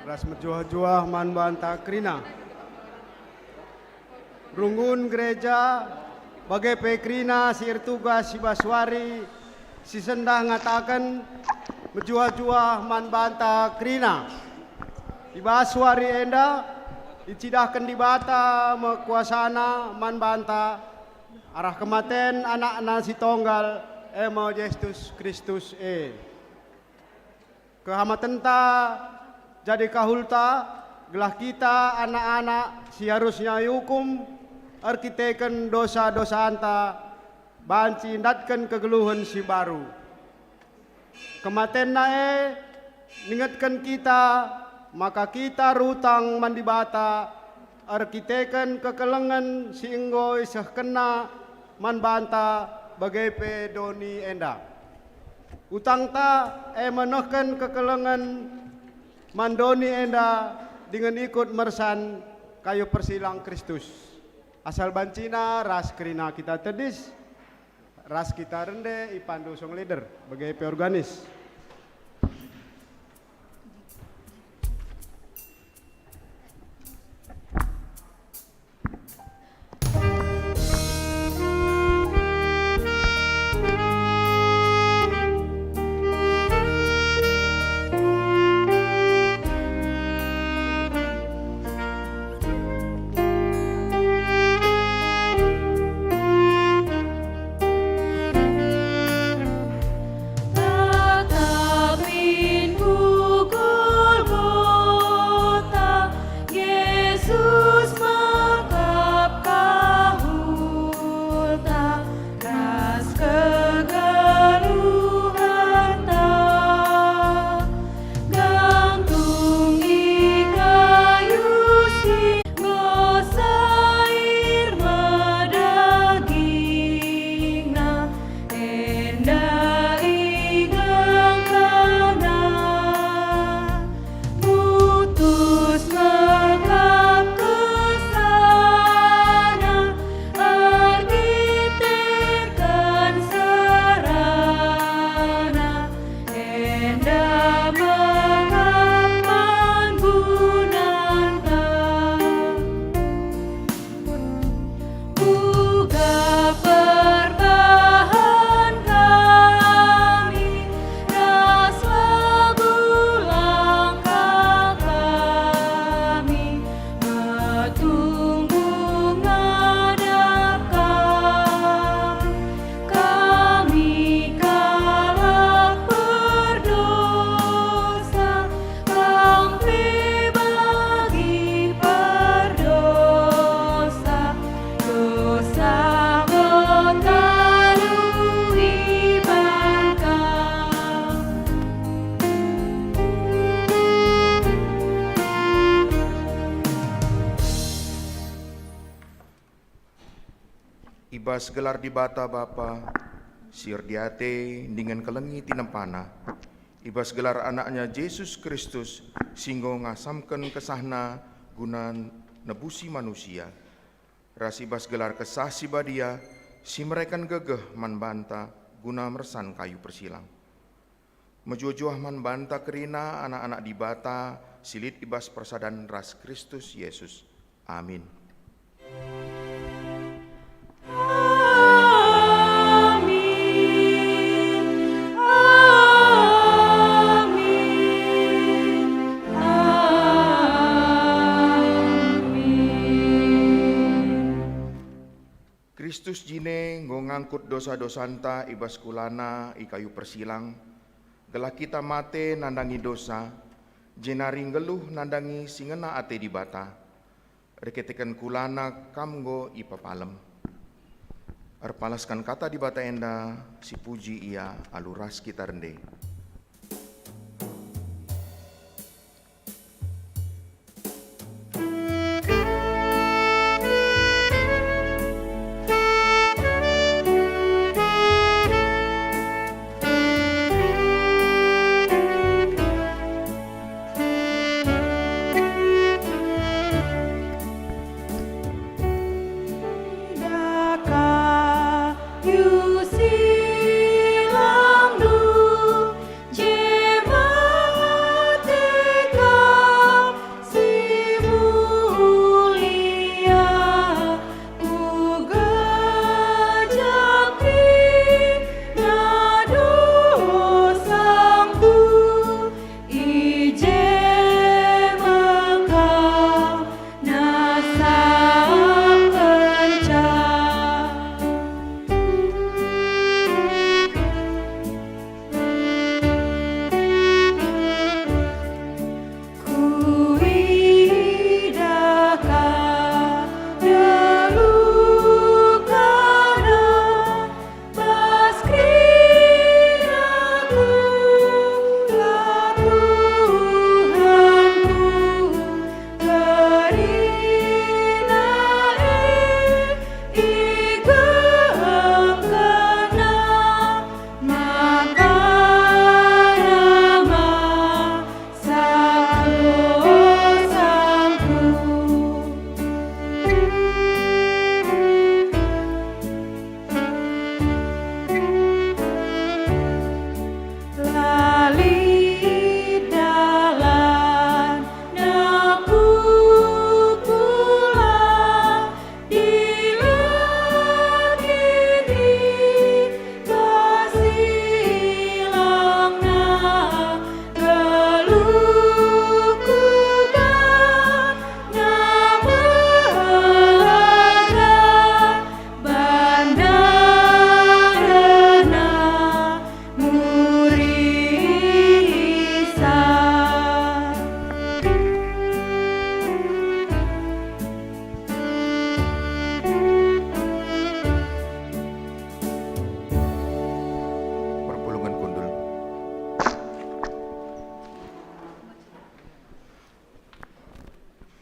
Ras menjuah-juah man banta krina. Rungun gereja bagai pekrina sir tugas si Baswari si sendah ngatakan menjuah-juah man banta krina. Di Baswari enda dicidahkan di bata mekuasana man banta arah kematen anak nasi tonggal emo Yesus Kristus kehamatenta jadi kahulta gelah kita anak-anak seharusnya hukum arkiteken dosa-dosa anta banci ndatkan kegeluhan si baru kematen nae ningatkan kita maka kita rutang mandibata arkiteken kekelengan si inggoy sehkena manbanta bagai pedoni enda utang ta menehkan kekelengan mandoni enda dengan ikut mersan kayu persilang Kristus asal bancina ras kerina kita tedis ras kita rende ipandu song leader bagai peorganis. Ibas gelar di bata Bapa, sir diate dengan kelengi tinempana. Ibas gelar anaknya Yesus Kristus, singgo ngasamkan kesahna guna nebusi manusia. Ras ibas gelar kesah si badia, si merekan gegeh man banta guna mersan kayu persilang. Mejujuah man banta kerina anak-anak di bata, silit ibas persadan ras Kristus Yesus. Amin. Kristus jine ngangkut dosa-dosanta ibas kulana ikayu persilang gelah kita mate nandangi dosa jenari ngeluh nandangi singena ate di bata reketekan kulana kamgo ipapalem arpalaskan kata di bata enda si puji ia aluras kita rende. You silang du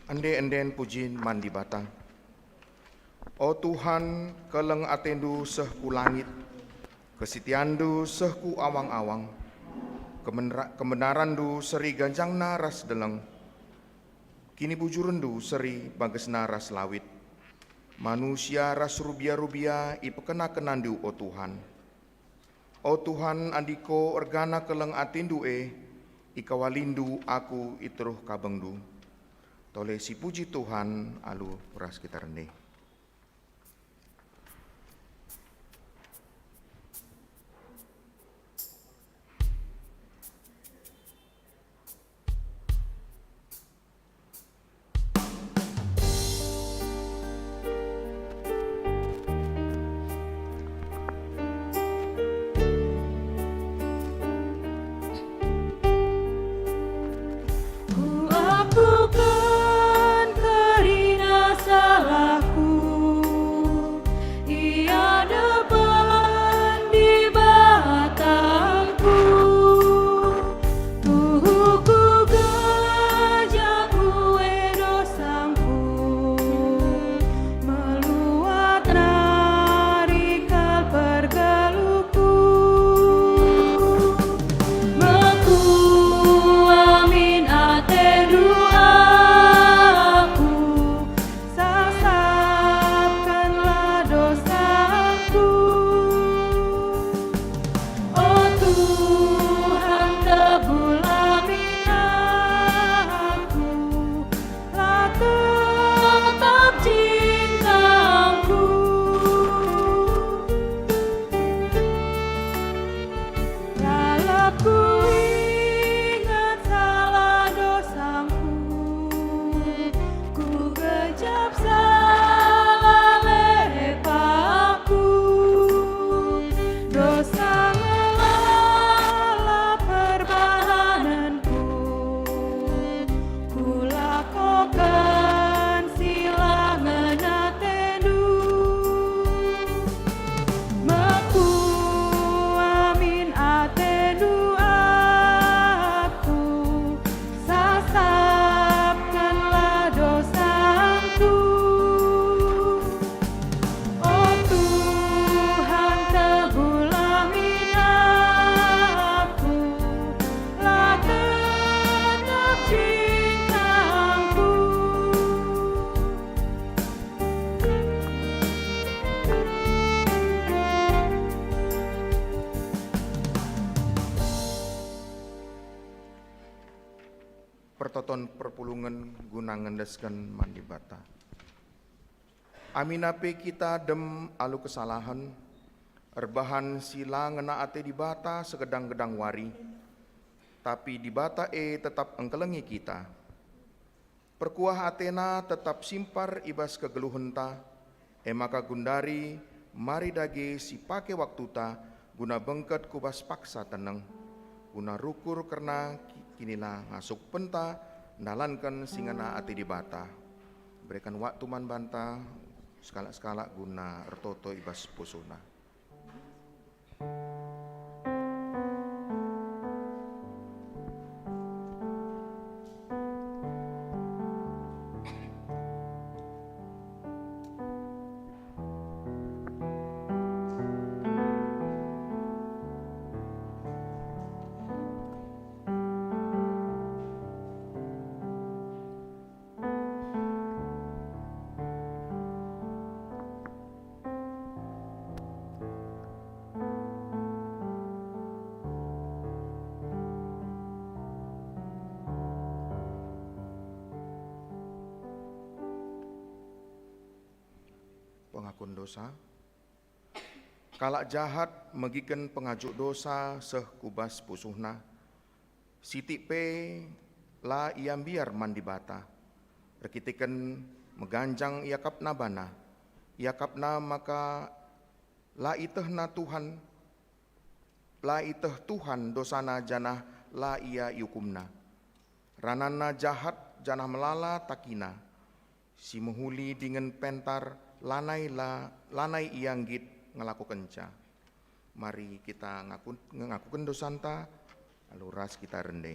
Ende-enden pujin mandi bata. O Tuhan, keleng atendu sehku langit, kesitiandu sehku awang-awang, kebenarandu seri ganjangna ras deleng, kini bujurendu seri bagesna ras lawit, manusia ras rubia-rubia ipekena-kenandu o Tuhan. O Tuhan andiko organa keleng atendu ikawalindu aku itruh kabengdu. Toleh si puji Tuhan alu ras kita rendeh. Pertoton perpulungan guna ngendesken mandi bata. Aminape kita dem alu kesalahan, erbahan sila ngena ate di bata segedang-gedang wari, tapi di bata tetap engkelengi kita. Perkuah atena tetap simpar ibas kegeluhenta, maka gundari mari dage si pake waktu ta guna bengket kubas paksa teneng, guna rukur karena kinilah ngasuk penta nalankan singana ati di bata. Berikan waktu man banta skala-skala guna ertoto ibas pusuna. Pengakun dosa, kalak jahat megiken pengajuk dosa seh kubas pusuhna, sitik pe la iam biar mandi bata, rekitiken meganjang iakapna bana, iakapna maka la itehna Tuhan, la iteh Tuhan dosana janah la ia yukumna, ranana jahat janah melala takina, si menghuli dengan pentar lanai ianggit ngelaku kenca. Mari kita ngakukan dosanta, lalu ras kita rendeng.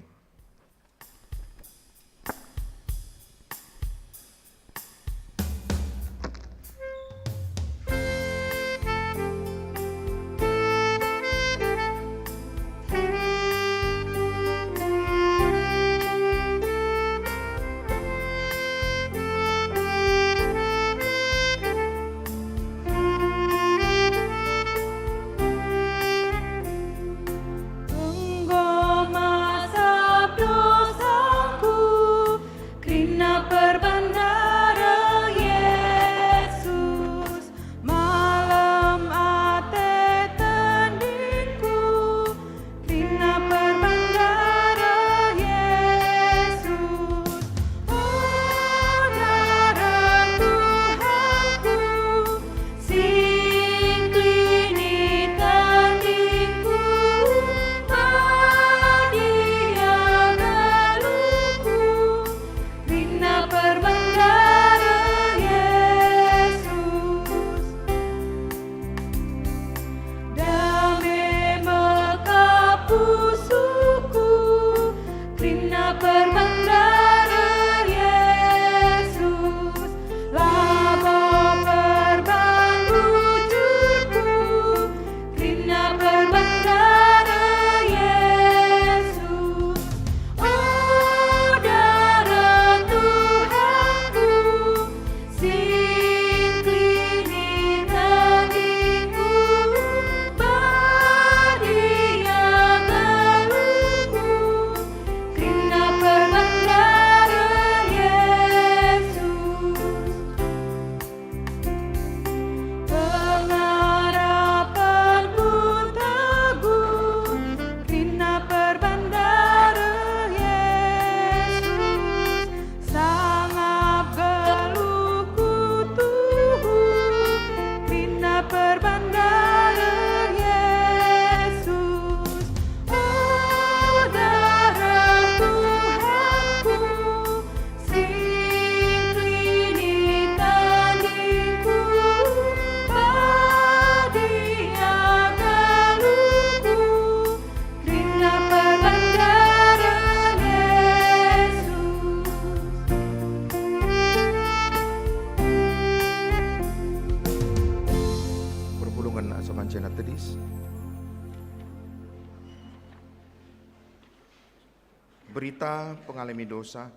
Berita pengalami dosa.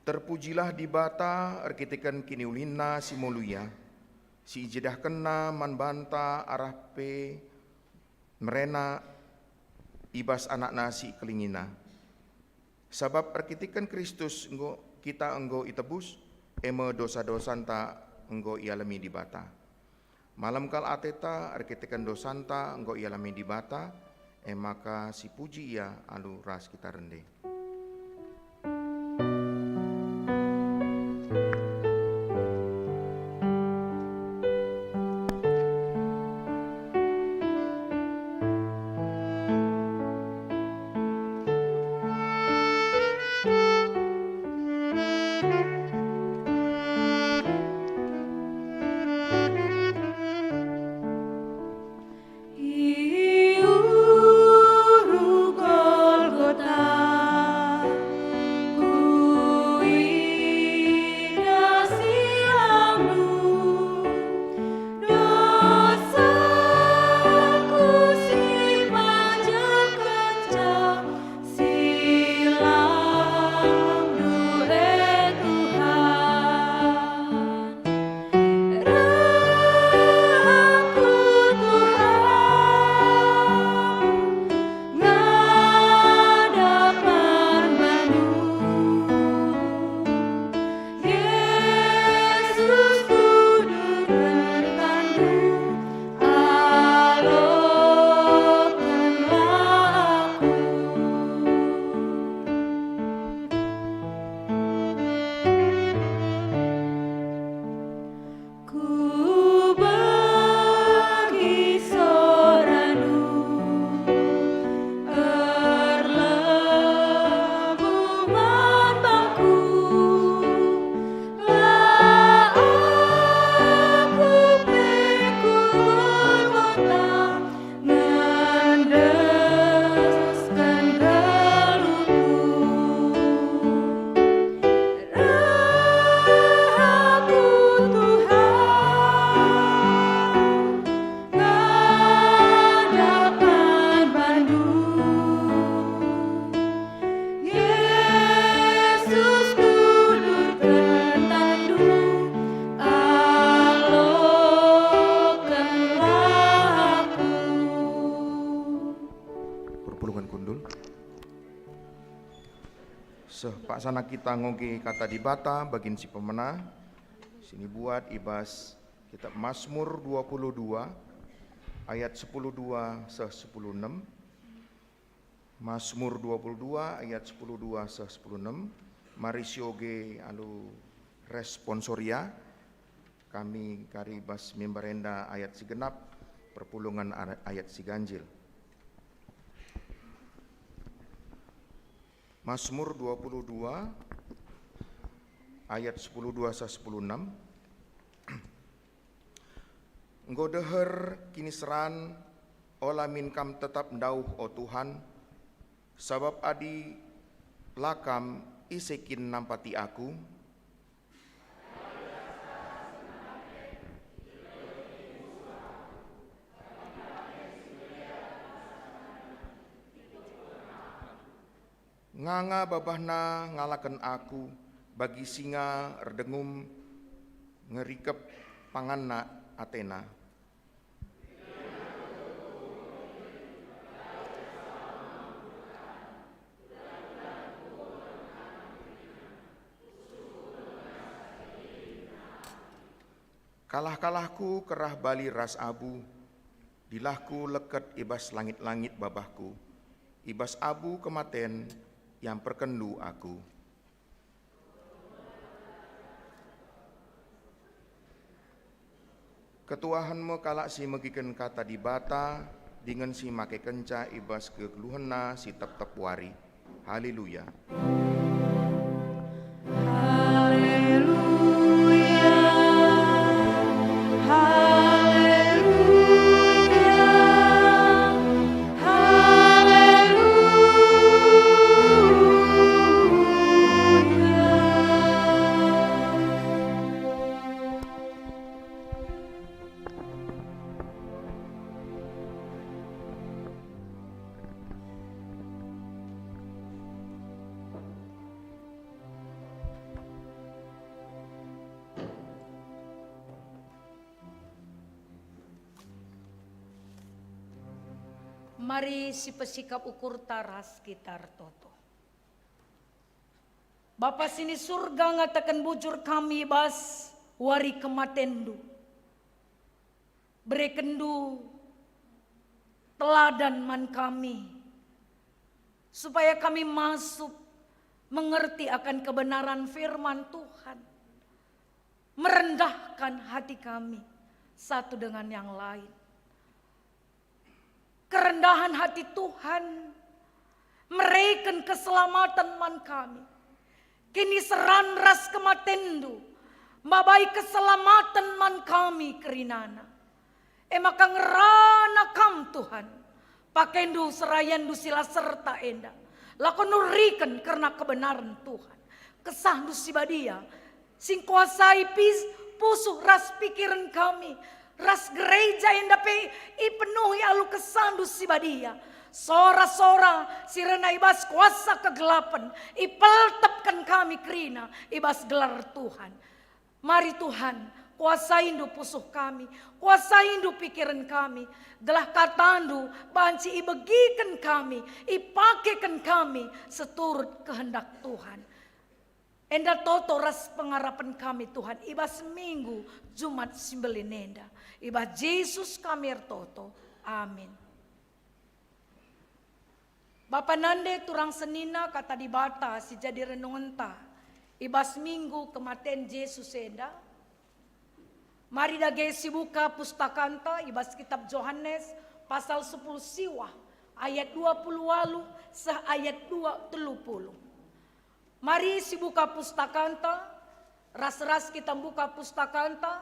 Terpujilah di bata arkitekan kini ulina si moluya, si ijedah kena manbanta arah pe merena ibas anak nasi kelingina. Sabab arkitekan Kristus enggo kita enggo itebus, eme dosa-dosanta enggo ialami di bata. Malam kal ateta arkitekan dosanta enggo ialami di bata, maka si puji ia alu ras kita rende. Paksana kita ngoge kata di bata bagin si pemena. Sini buat ibas kitab Mazmur 22 ayat 10:2 seh 10:6. Mazmur 22 ayat 10:2 seh 10:6. Mari sioge alu responsoria kami karibas memberenda ayat si genap perpulungan ayat si ganjil. Mazmur 22 ayat 10:2 sampai 10:6. Engkau deher kini seran ola min kam tetap ndauh o Tuhan, sabab adi lakam isekin nampati aku. Nganga babahna ngalaken aku, bagi singa erdengum ngerikep panganna Athena. Kalah-kalahku kerah bali ras abu, dilahku leket ibas langit-langit babahku, ibas abu kematen yang perkendu aku. Ketuahanmu kalak si megiken kata di bata, dengan si make kenca ibas kegeluhena si tep-tep wari. Haleluya. Mari si pesikap ukur taras kitar toto. Bapa sini surga ngatakan bujur kami bas wari kematendu. Berekendu teladan man kami. Supaya kami masuk mengerti akan kebenaran firman Tuhan. Merendahkan hati kami satu dengan yang lain. Kerendahan hati Tuhan mereken keselamatan man kami. Kini seran ras kematendu mabai keselamatan man kami kerinana. Maka ngerana kam Tuhan pakendu serayandu sila serta enda lakon nurikan karena kebenaran Tuhan. Kesahdu sibadia sing kuasai pusuh ras pikiran kami. Ras gereja yang dapat ipenuhi alu kesandu si badia. Sora-sora sirena ibas kuasa kegelapan. Ipeltepkan kami kerina ibas gelar Tuhan. Mari Tuhan kuasai indu pusuh kami. Kuasai indu pikiran kami. Gelah katandu banci ibegikan kami. Ipakekan kami seturut kehendak Tuhan. Enda toto ras pengarapan kami Tuhan. Iba seminggu Jumat simbelin enda. Iba Yesus kami toto. Amin. Bapa nande turang senina kata di bata si jadi renungan ta. Iba seminggu kematian Yesus enda. Mari dage si buka pustakanta. Iba kitab Yohanes pasal 10 siwah. Ayat 20 walu sah ayat 30. Mari si buka pustakanta, ras-ras kita buka pustakanta,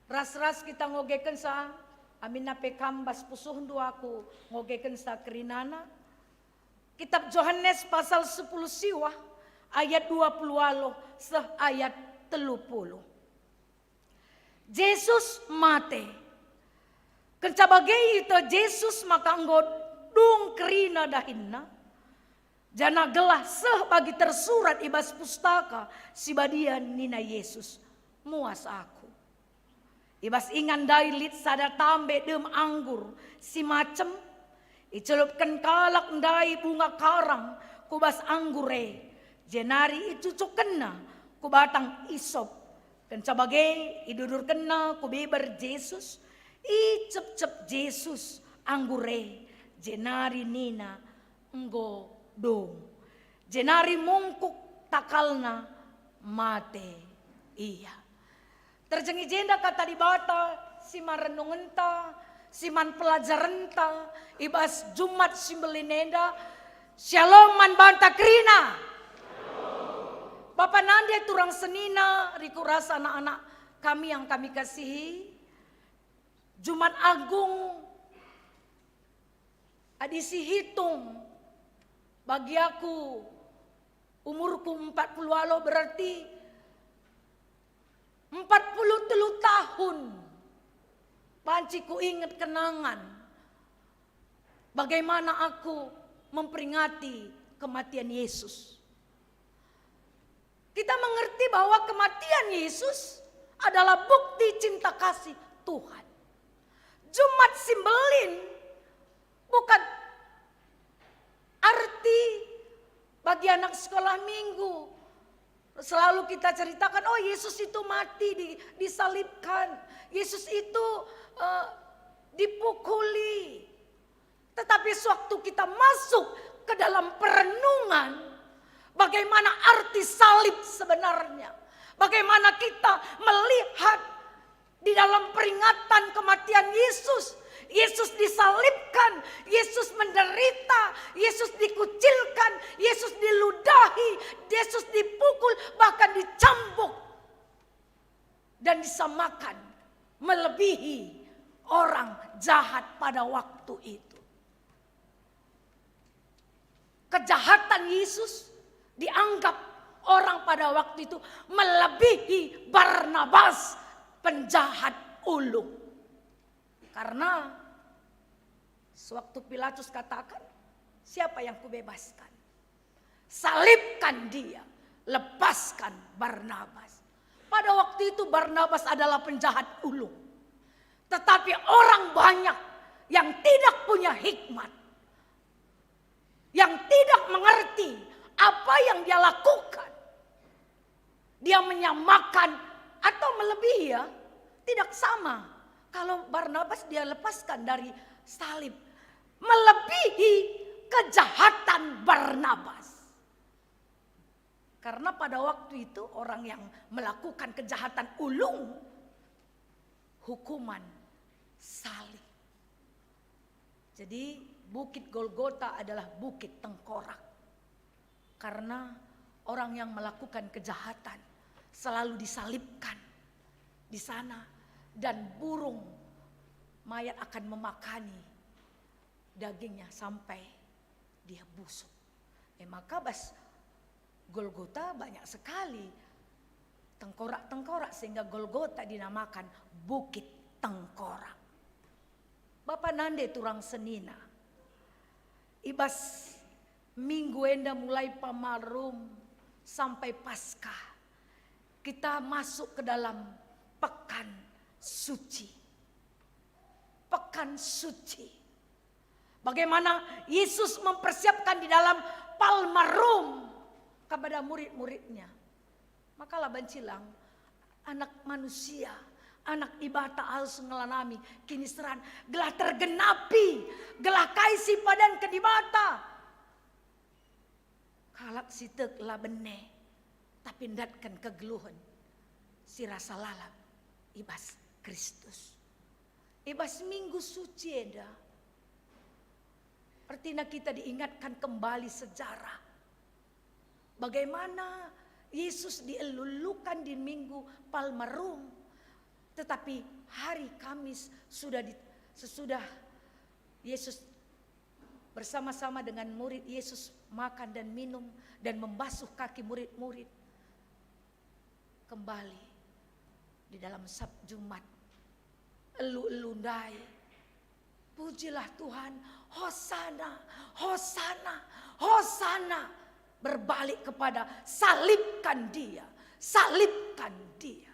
ras-ras kita ngogeken sa, amin na pekambas pusuh aku ngogeken sa kerinana. Kitab Yohanes pasal 10 siwah, ayat 20 walo, sah ayat 30. Yesus mate. Kencabagai itu Yesus maka anggot dung kerina dahinna. Jana gelah seh bagi tersurat ibas pustaka si badian nina Yesus muas aku. Ibas ingan dailit sada tambe dem anggur si macem. Icelupkan kalak ndai bunga karang kubas anggure. Jenari icucuk kena kubatang isop. Kencabagai idudur kena kubeber Yesus. Icep-cep Yesus anggure. Jenari nina enggo dong. Jenari mungkuk takalna mate iya. Terjengi jenda kata di bata si marenungenta, si man pelajarenta, ibas Jumat simbelinenda. Shalom man banta krina. Bapak nande turang senina rikuras anak-anak kami yang kami kasihi. Jumat Agung adisi hitung bagi aku umurku 40 alo berarti 43 tahun. Panci ku ingat kenangan bagaimana aku memperingati kematian Yesus. Kita mengerti bahwa kematian Yesus adalah bukti cinta kasih Tuhan. Jumat simbelin bukan arti bagi anak sekolah minggu. Selalu kita ceritakan, oh Yesus itu mati, disalibkan. Yesus itu dipukuli. Tetapi sewaktu kita masuk ke dalam perenungan, bagaimana arti salib sebenarnya. Bagaimana kita melihat di dalam peringatan kematian Yesus. Yesus disalibkan, Yesus menderita, Yesus dikucilkan, Yesus diludahi, Yesus dipukul, bahkan dicambuk dan disamakan melebihi orang jahat pada waktu itu. Kejahatan Yesus dianggap orang pada waktu itu melebihi Barnabas, penjahat ulung. Karena sewaktu Pilatus katakan, siapa yang kubebaskan? Salibkan dia, lepaskan Barnabas. Pada waktu itu Barnabas adalah penjahat ulung. Tetapi orang banyak yang tidak punya hikmat, yang tidak mengerti apa yang dia lakukan. Dia menyamakan atau melebihi ya, tidak sama. Kalau Barnabas dia lepaskan dari salib, melebihi kejahatan Barnabas. Karena pada waktu itu orang yang melakukan kejahatan ulung, hukuman salib. Jadi Bukit Golgota adalah bukit tengkorak. Karena orang yang melakukan kejahatan selalu disalibkan di sana, dan burung mayat akan memakani dagingnya sampai dia busuk. Maka Golgota banyak sekali tengkorak-tengkorak sehingga Golgota dinamakan Bukit Tengkorak. Bapak nande turang senina, ibas minggu enda mulai pamarum sampai Paskah, kita masuk ke dalam pekan suci. Pekan suci. Bagaimana Yesus mempersiapkan di dalam Palmarum kepada murid-muridnya. Makalah bancilang, anak manusia, anak ibata harus ngelanami kini seran gelah tergenapi, gelah kaisi padan kedibata. Kalak sitek lah bene, tapi ndatkan kegeluhan si rasa lalap ibas Kristus. Ibas minggu suci eda. Artinya kita diingatkan kembali sejarah. Bagaimana Yesus dielulukan di minggu Palmarum. Tetapi hari Kamis sesudah Yesus bersama-sama dengan murid Yesus makan dan minum dan membasuh kaki murid-murid. Kembali di dalam Sabtu Jumat. Elu-elundai. Pujilah Tuhan. Hosana, Hosana, Hosana. Berbalik kepada salibkan dia. Salibkan dia.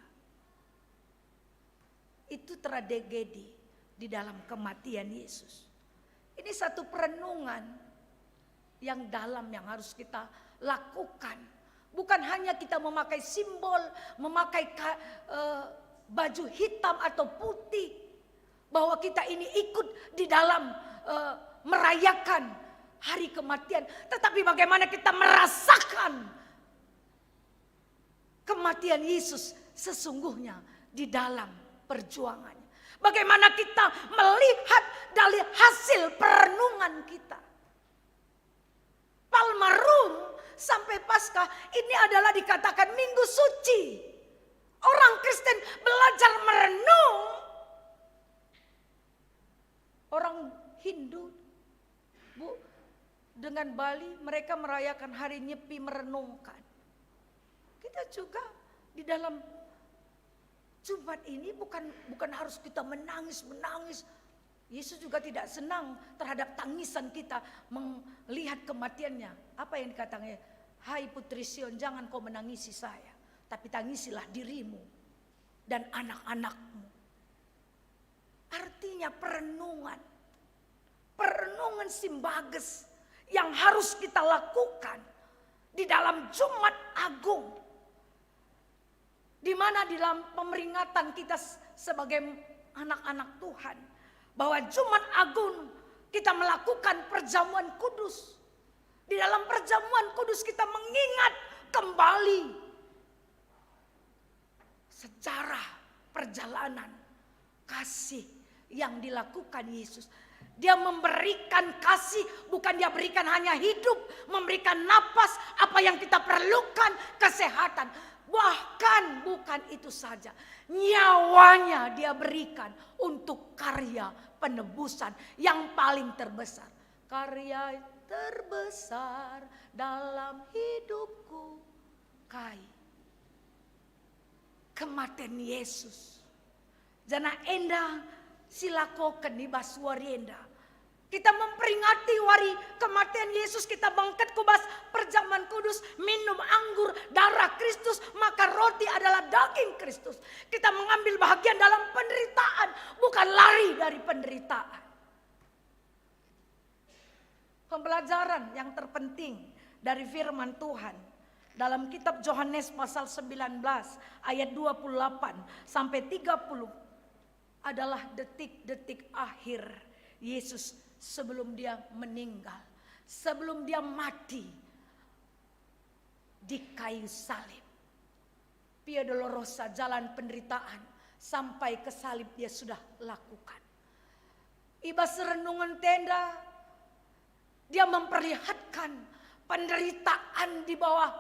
Itu tragedi di dalam kematian Yesus. Ini satu perenungan yang dalam yang harus kita lakukan. Bukan hanya kita memakai simbol, memakai baju hitam atau putih. Bahwa kita ini ikut di dalam merayakan hari kematian. Tetapi bagaimana kita merasakan kematian Yesus sesungguhnya di dalam perjuangannya. Bagaimana kita melihat dari hasil perenungan kita. Palmarum sampai Paskah ini adalah dikatakan minggu suci. Orang Kristen belajar merenung. Orang Hindu, dengan Bali mereka merayakan hari Nyepi merenungkan. Kita juga di dalam Jumat ini bukan harus kita menangis. Yesus juga tidak senang terhadap tangisan kita melihat kematiannya. Apa yang dikatakannya? Hai putri Sion, jangan kau menangisi saya, tapi tangisilah dirimu dan anak-anakmu. Artinya perenungan simbages yang harus kita lakukan di dalam Jumat Agung. Di mana di dalam pemeringatan kita sebagai anak-anak Tuhan. Bahwa Jumat Agung kita melakukan perjamuan kudus. Di dalam perjamuan kudus kita mengingat kembali sejarah perjalanan kasih yang dilakukan Yesus. Dia memberikan kasih, bukan dia berikan hanya hidup, memberikan napas, apa yang kita perlukan, kesehatan. Bahkan bukan itu saja, nyawanya dia berikan untuk karya penebusan yang paling terbesar. Karya terbesar dalam hidupku, kematian Yesus. Jana enda silakoken di baswarienda. Kita memperingati hari kematian Yesus, kita bangkit kubas perjamuan kudus, minum anggur, darah Kristus, maka roti adalah daging Kristus. Kita mengambil bahagian dalam penderitaan, bukan lari dari penderitaan. Pembelajaran yang terpenting dari firman Tuhan dalam kitab Yohanes pasal 19 ayat 28 sampai 30 adalah detik-detik akhir Yesus sebelum dia meninggal, sebelum dia mati di kayu salib. Via Dolorosa, jalan penderitaan sampai ke salib dia sudah lakukan. Ibas renungan tenda, dia memperlihatkan penderitaan di bawah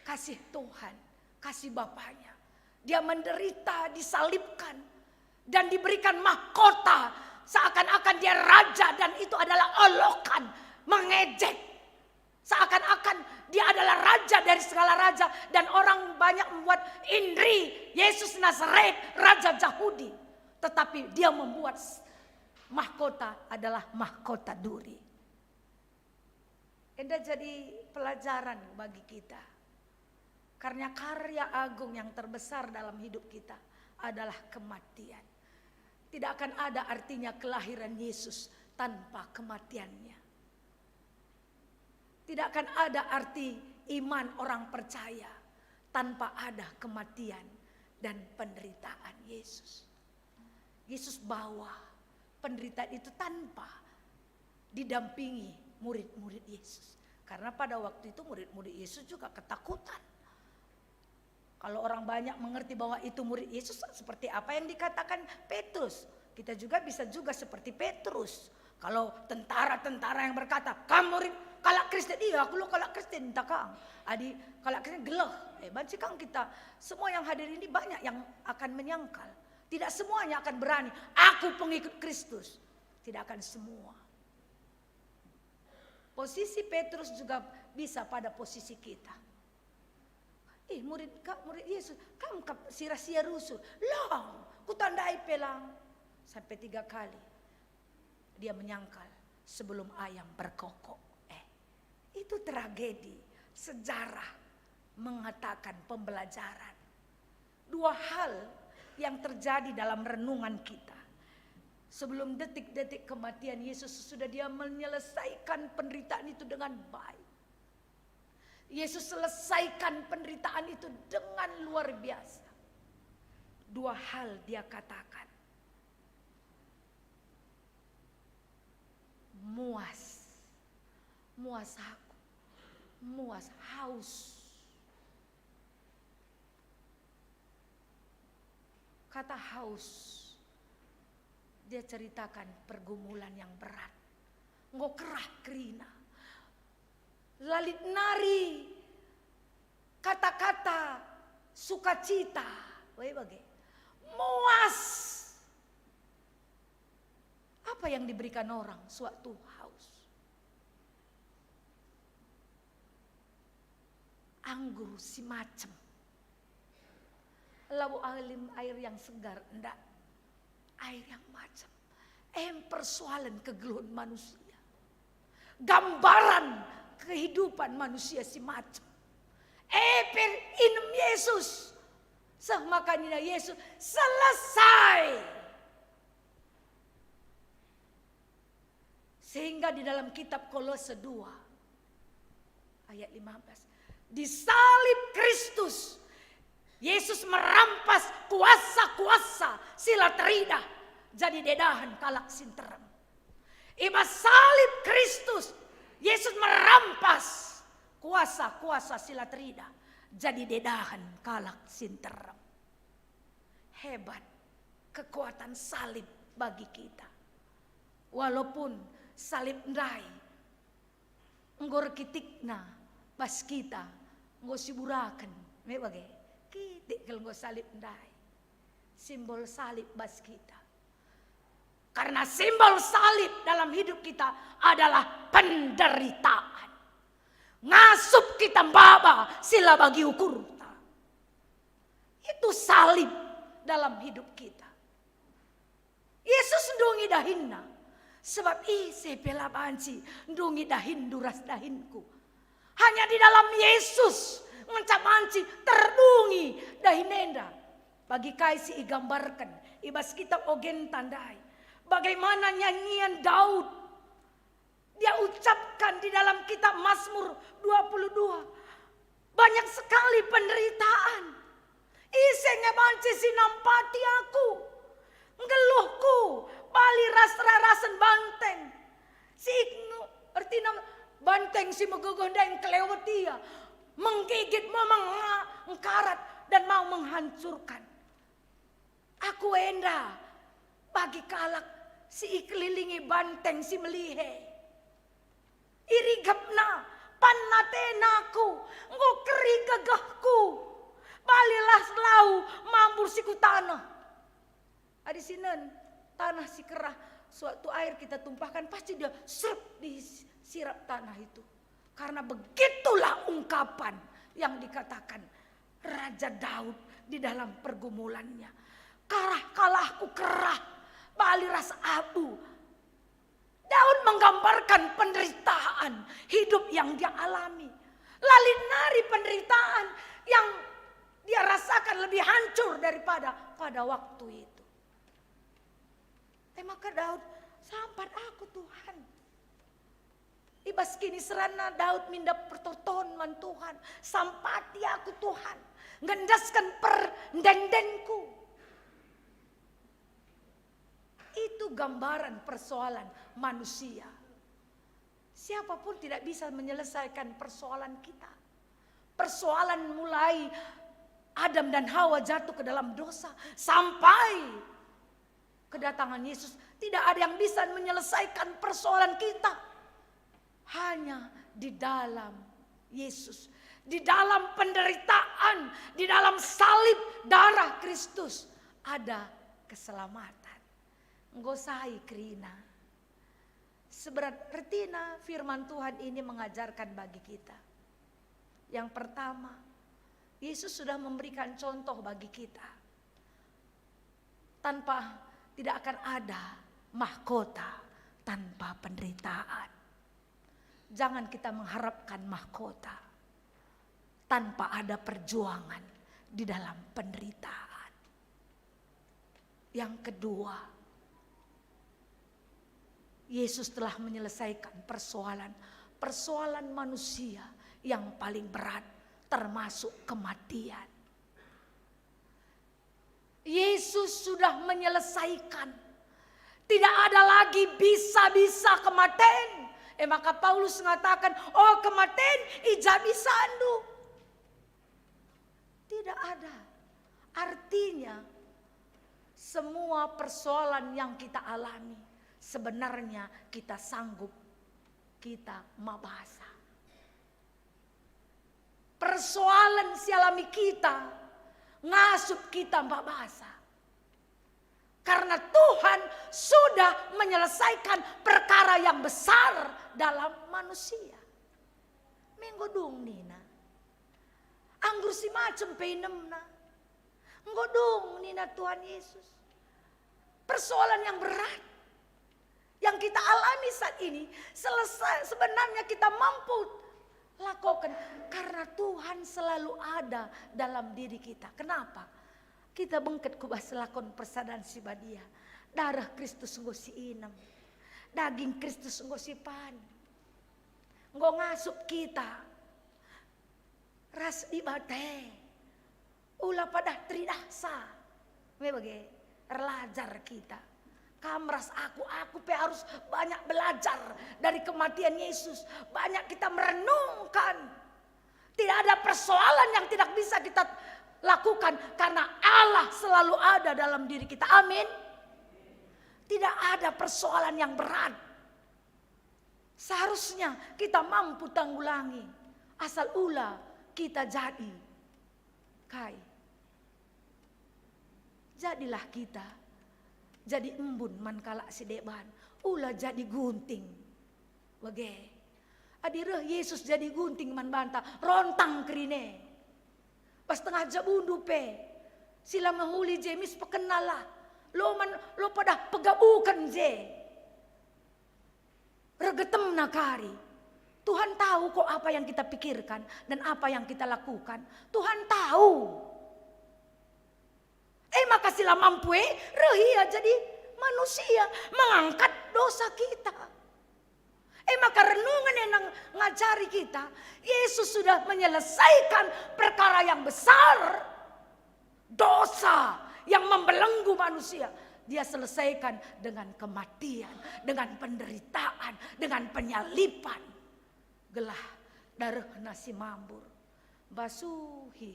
kasih Tuhan, kasih Bapaknya. Dia menderita, disalibkan, dan diberikan mahkota seakan-akan dia raja, dan itu adalah olokan, mengejek. Seakan-akan dia adalah raja dari segala raja, dan orang banyak membuat indri Yesus Nazaret, Raja Yahudi. Tetapi dia membuat mahkota adalah mahkota duri. Ini jadi pelajaran bagi kita. Karena karya agung yang terbesar dalam hidup kita adalah kematian. Tidak akan ada artinya kelahiran Yesus tanpa kematiannya. Tidak akan ada arti iman orang percaya tanpa ada kematian dan penderitaan Yesus. Yesus bawa penderitaan itu tanpa didampingi murid-murid Yesus. Karena pada waktu itu murid-murid Yesus juga ketakutan. Kalau orang banyak mengerti bahwa itu murid Yesus, seperti apa yang dikatakan Petrus, kita juga bisa juga seperti Petrus. Kalau tentara-tentara yang berkata, kamu murid kalak Kristen, iya aku lo kalak Kristen, tak kang. Adi kalak Kristen geloh, banci kang kita. Semua yang hadir ini banyak yang akan menyangkal. Tidak semuanya akan berani, aku pengikut Kristus. Tidak akan semua. Posisi Petrus juga bisa pada posisi kita. Murid Yesus, kamu sia-sia rusuh. Long, kutandai pelang. Sampai 3 kali. Dia menyangkal sebelum ayam berkokok. Itu tragedi. Sejarah mengatakan pembelajaran. 2 hal yang terjadi dalam renungan kita. Sebelum detik-detik kematian Yesus, sudah dia menyelesaikan penderitaan itu dengan baik. Yesus selesaikan penderitaan itu dengan luar biasa. 2 hal dia katakan. Muas aku, muas haus. Kata haus, dia ceritakan pergumulan yang berat. Ngokerah kerina. Lalit nari, kata-kata sukacita, muas. Apa yang diberikan orang suatu haus? Anggur si macem. Lalu air yang segar, enggak. Air yang macam. Persoalan kegeluhan manusia. Gambaran kehidupan manusia si macam. Per inem Yesus. Makanya Yesus selesai. Sehingga di dalam kitab Kolose 2 ayat 15. Disalib Kristus. Yesus merampas kuasa-kuasa sila teridah. Jadi dedahan kalak sinterem. Iba salib Kristus. Yesus merampas kuasa-kuasa sila teridah. Jadi dedahan kalak sinterem. Hebat kekuatan salib bagi kita. Walaupun salib ndai. Nggor kitikna bas kita. Nggor siburakan. Bagai. Kitik kalau nggor salib ndai. Simbol salib bas kita. Karena simbol salib dalam hidup kita adalah penderitaan. Ngasup kita baba sila bagi ukur. Itu salib dalam hidup kita. Yesus ndungi dahinna. Sebab sepela banci ndungi dahin duras dahinku. Hanya di dalam Yesus ngencap manci terdungi dahinenda. Bagi kaisi igambarkan Ibas kitab Ogen tandai. Bagaimana nyanyian Daud. Dia ucapkan di dalam kitab Mazmur 22. Banyak sekali penderitaan. Isenge banci sinampati aku. Ngeluhku. Bali ras-rasen banteng. Si iknu artinya banteng si megegondeng kelewat dia. Menggigit mau mengkarat dan mau menghancurkan. Aku enda bagi kalak si ikelilingi banteng si melihe. Irigapna pannatenaku nggo keri gagahku. Balilah lau mambur siku tanah. Adi sinen tanah si kerah suatu air kita tumpahkan pasti dia serp di sirap tanah itu. Karena begitulah ungkapan yang dikatakan Raja Daud di dalam pergumulannya. Karah kalahku kerah, bali rasa abu. Daud menggambarkan penderitaan hidup yang dia alami. Lalinari penderitaan yang dia rasakan lebih hancur daripada pada waktu itu. Maka Daud, sampat aku Tuhan. Ibas kini serana Daud minda pertoton man Tuhan. Sampati aku Tuhan. Ngendaskan perdendenku. Itu gambaran persoalan manusia. Siapapun tidak bisa menyelesaikan persoalan kita. Persoalan mulai Adam dan Hawa jatuh ke dalam dosa. Sampai kedatangan Yesus. Tidak ada yang bisa menyelesaikan persoalan kita. Hanya di dalam Yesus. Di dalam penderitaan. Di dalam salib darah Kristus. Ada keselamatan. Nggosai krina. Seberat retina firman Tuhan ini mengajarkan bagi kita. Yang pertama. Yesus sudah memberikan contoh bagi kita. Tidak akan ada mahkota tanpa penderitaan. Jangan kita mengharapkan mahkota tanpa ada perjuangan di dalam penderitaan. Yang kedua, Yesus telah menyelesaikan persoalan manusia yang paling berat, termasuk kematian. Yesus sudah menyelesaikan. Tidak ada lagi bisa-bisa kematian. Maka Paulus mengatakan, oh kematian ija bisa andu. Tidak ada. Artinya semua persoalan yang kita alami sebenarnya kita sanggup, kita mabasa. Persoalan sialami kita ngasup kita mabasa. Karena Tuhan sudah menyelesaikan perkara yang besar dalam manusia. Minggu dong Nina. Anggur si macem penemna. Minggu dong Nina Tuhan Yesus. Persoalan yang berat. Yang kita alami saat ini. Sebenarnya kita mampu lakukan. Karena Tuhan selalu ada dalam diri kita. Kenapa? Kita bengket kubah selakon persadaan si badia. Darah Kristus nggo si inem. Daging Kristus nggo si pan. Nggo ngasup kita. Ras di bate. Ula pada tridaksa. Bagaimana? Relajar kita. Kamras aku pe harus banyak belajar dari kematian Yesus. Banyak kita merenungkan. Tidak ada persoalan yang tidak bisa kita lakukan karena Allah selalu ada dalam diri kita. Amin. Tidak ada persoalan yang berat. Seharusnya kita mampu tanggulangi. Asal ula kita jadi. Jadilah kita. Jadi embun mankala si deban. Ula jadi gunting. Wage. Adireh Yesus jadi gunting man banta. Rontang kerine. Pas tengah jabundu pe. Sila mahuli je mis pekenalah. Lo pada pegabukan je. Regetem nakari. Tuhan tahu kok apa yang kita pikirkan dan apa yang kita lakukan. Tuhan tahu. Maka sila mampu rehia jadi manusia mengangkat dosa kita. Maka renungan yang ngajari kita, Yesus sudah menyelesaikan perkara yang besar. Dosa yang membelenggu manusia, Dia selesaikan dengan kematian, dengan penderitaan, dengan penyalipan. Gelah darah nasi mambur basuhi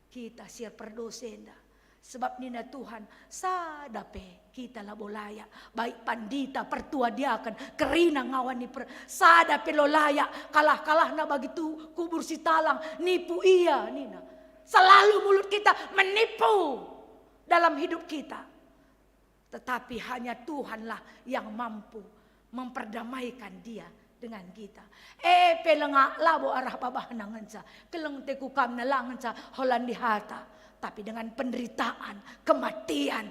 kita siar perdosenda. Sebab nina Tuhan sadape kita labolaya. Baik pandita pertua dia akan kerina ngawani sadape lolaya. Kalah na begitu kubur si talang. Nipu iya nina. Selalu mulut kita menipu dalam hidup kita. Tetapi hanya Tuhanlah yang mampu memperdamaikan dia dengan kita. Pelengak labo arah babah nanganca. Keleng teku kam na langanca holan dihata. Tapi dengan penderitaan, kematian.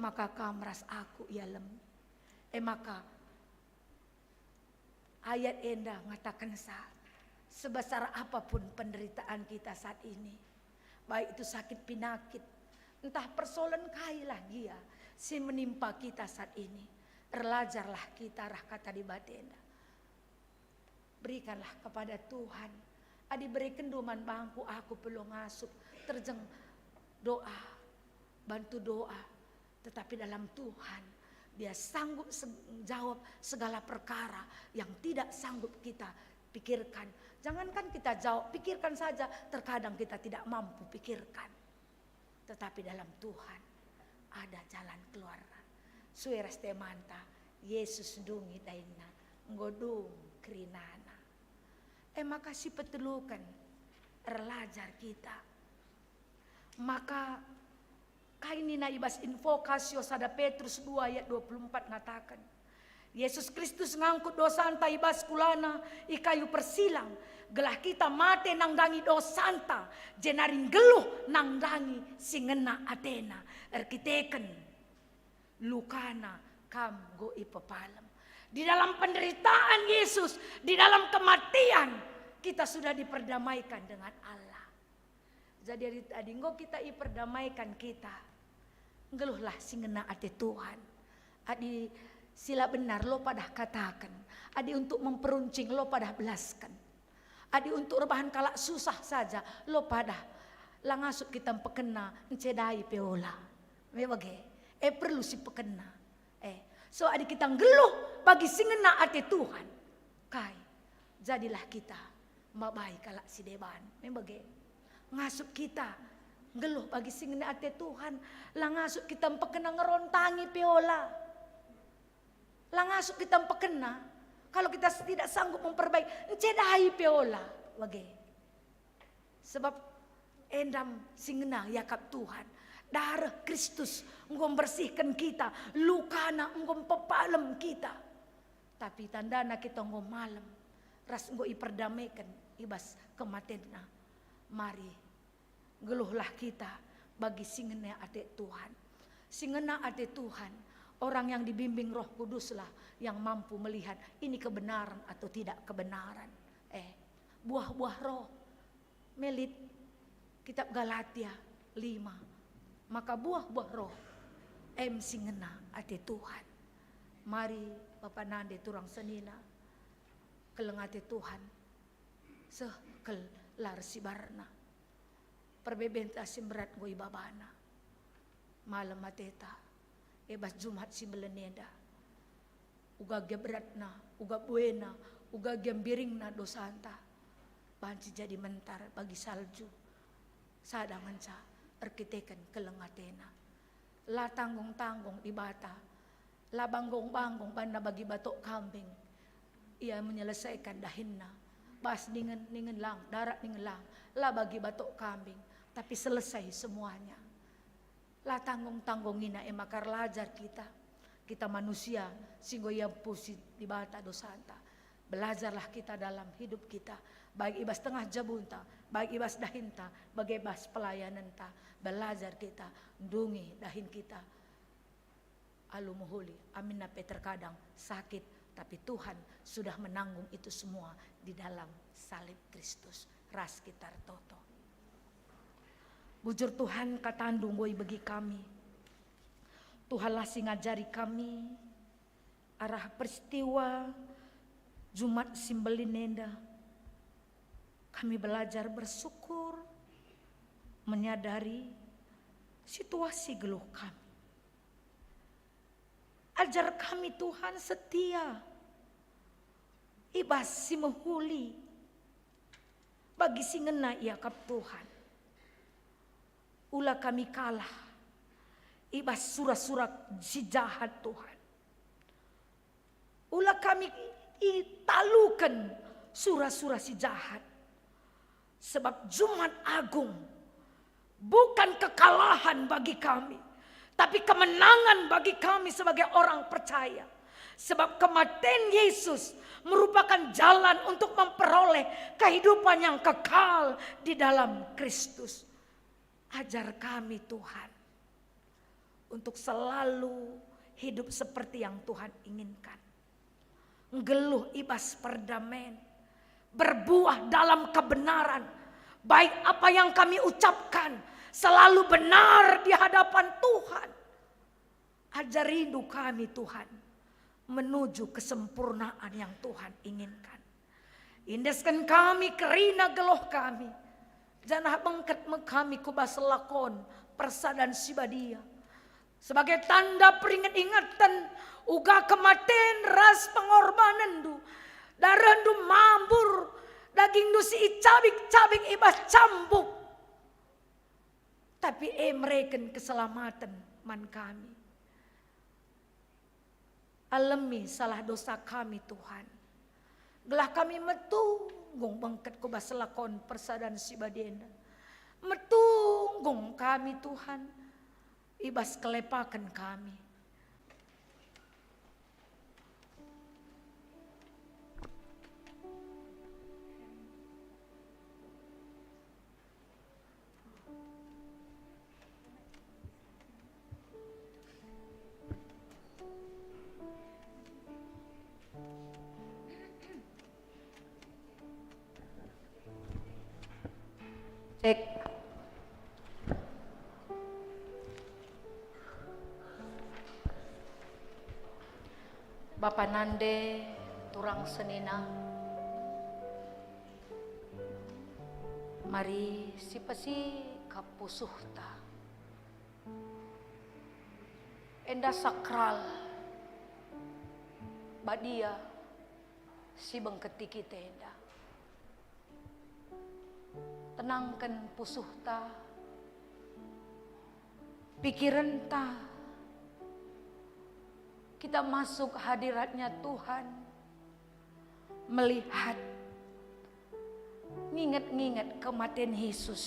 Maka kamras aku ia lem. Maka ayat endah ngatakan sebesar apapun penderitaan kita saat ini. Baik itu sakit pinakit. Entah persoalan kailah dia. Si menimpa kita saat ini. Erlajarlah kita rah kata di batenda. Berikanlah kepada Tuhan. Adi berikan duman bangku aku perlu ngasup. Terjeng doa. Bantu doa. Tetapi dalam Tuhan. Dia sanggup jawab segala perkara. Yang tidak sanggup kita pikirkan. Jangankan kita jawab. Pikirkan saja. Terkadang kita tidak mampu pikirkan. Tetapi dalam Tuhan. Ada jalan keluar. Sueras temanta. Yesus dungi daina. Ngodung kerinana. Maka si petelukan erlajar kita. Maka kaini na ibas invokasio sada Petrus 2 ayat 24 ngatakan. Yesus Kristus ngangkut dosanta ibas kulana ikayu persilang. Gelah kita mate nangdangi dosanta. Jenaring geluh nangdangi singena atena. Erkiteken lukana kam go ipepalem. Di dalam penderitaan Yesus, di dalam kematian, kita sudah diperdamaikan dengan Allah. Jadi adinggo kita iperdamaikan kita. Ngeluhlah singena ate Tuhan. Adi sila benar lo pada katakan. Adi untuk memperuncing lo pada belaskan. Adi untuk rebahan kalak susah saja lo pada langasuk kita pekena encedai peola. Mebage. Perlu si pekena. So adik kita ngeluh bagi singena ate Tuhan. Kai, jadilah kita mabai kalak si deban. Membage. Ngasup kita ngeluh bagi singena ate Tuhan. Langasuk kita mpekena ngerontangi peola. Langasuk kita mpekena. Kalau kita tidak sanggup memperbaiki, encedai peola. Bage. Sebab endam singena yakap Tuhan. Darah Kristus engkau bersihkan kita. Lukana engkau pepalem kita. Tapi tandana kita engkau malam. Ras engkau iperdamaikan. Ibas kematianna. Mari. Geluhlah kita. Bagi singena ate Tuhan. Singena ate Tuhan. Orang yang dibimbing Roh Kuduslah. Yang mampu melihat. Ini kebenaran atau tidak kebenaran. Buah-buah roh. Melit. Kitab Galatia 5. Maka buah-buah roh singena ate Tuhan. Mari Bapak nande turang senina kelengate Tuhan kelar si barna perbebenta simberat goi babana malam mateta ebas Jumat si meleneda uga gebratna uga buena uga gembiringna dosanta banci jadi mentar bagi salju sadanganca arkiteken kelengatena. La tanggung-tanggung di bata. La banggong-banggong banda bagi batok kambing. Ia menyelesaikan dahinna. Bas ningen lang, darat ningen lang. La bagi batok kambing. Tapi selesai semuanya. La tanggung-tanggung ina emakar lajar kita. Kita manusia singgo yang pusi di bata dosanta. Belajarlah kita dalam hidup kita. Baik ibas tengah jabunta, baik ibas dahinta, baik ibas pelayananta. Belajar kita, dungi dahin kita. Alumuhuli, amin nape terkadang sakit. Tapi Tuhan sudah menanggung itu semua di dalam salib Kristus. Ras kita toto. Bujur Tuhan katandung boy bagi kami. Tuhanlah sing ngajari kami arah peristiwa Jumat Simbelin Nenda. Kami belajar bersyukur, menyadari situasi geluh kami. Ajar kami Tuhan setia, ibas si mehuli, bagi si ngena iakap Tuhan. Ulah kami kalah, ibas surat-surat si jahat Tuhan. Ulah kami italukan surah-surah si jahat. Sebab Jumat Agung bukan kekalahan bagi kami, tapi kemenangan bagi kami sebagai orang percaya. Sebab kematian Yesus merupakan jalan untuk memperoleh kehidupan yang kekal di dalam Kristus. Ajar kami Tuhan untuk selalu hidup seperti yang Tuhan inginkan. Ngeluh ibas perdamaian, berbuah dalam kebenaran. Baik apa yang kami ucapkan selalu benar di hadapan Tuhan. Ajar rindu kami Tuhan menuju kesempurnaan yang Tuhan inginkan. Indeskan kami kerina geloh kami. Janah bengket kami kubas lakon persadan sibadia. Sebagai tanda peringat ingatan uga kematian ras pengorbanan du. Darah du mambur daging du si cabik-cabik ibas cambuk. Tapi mereken keselamatan man kami. Alami salah dosa kami Tuhan. Gelah kami metunggung bangket kubas lakon persadan sibadenda. Metunggung kami Tuhan. Ibas kelepakan kami. Cek. Bapak Nande turang senina. Mari si pasi kapusuh ta. Enda sakral. Badia si bengketi kita enda. Tenangkan pusuh ta, pikiran ta. Kita masuk hadiratnya Tuhan, melihat, nginget-nginget kematian Yesus.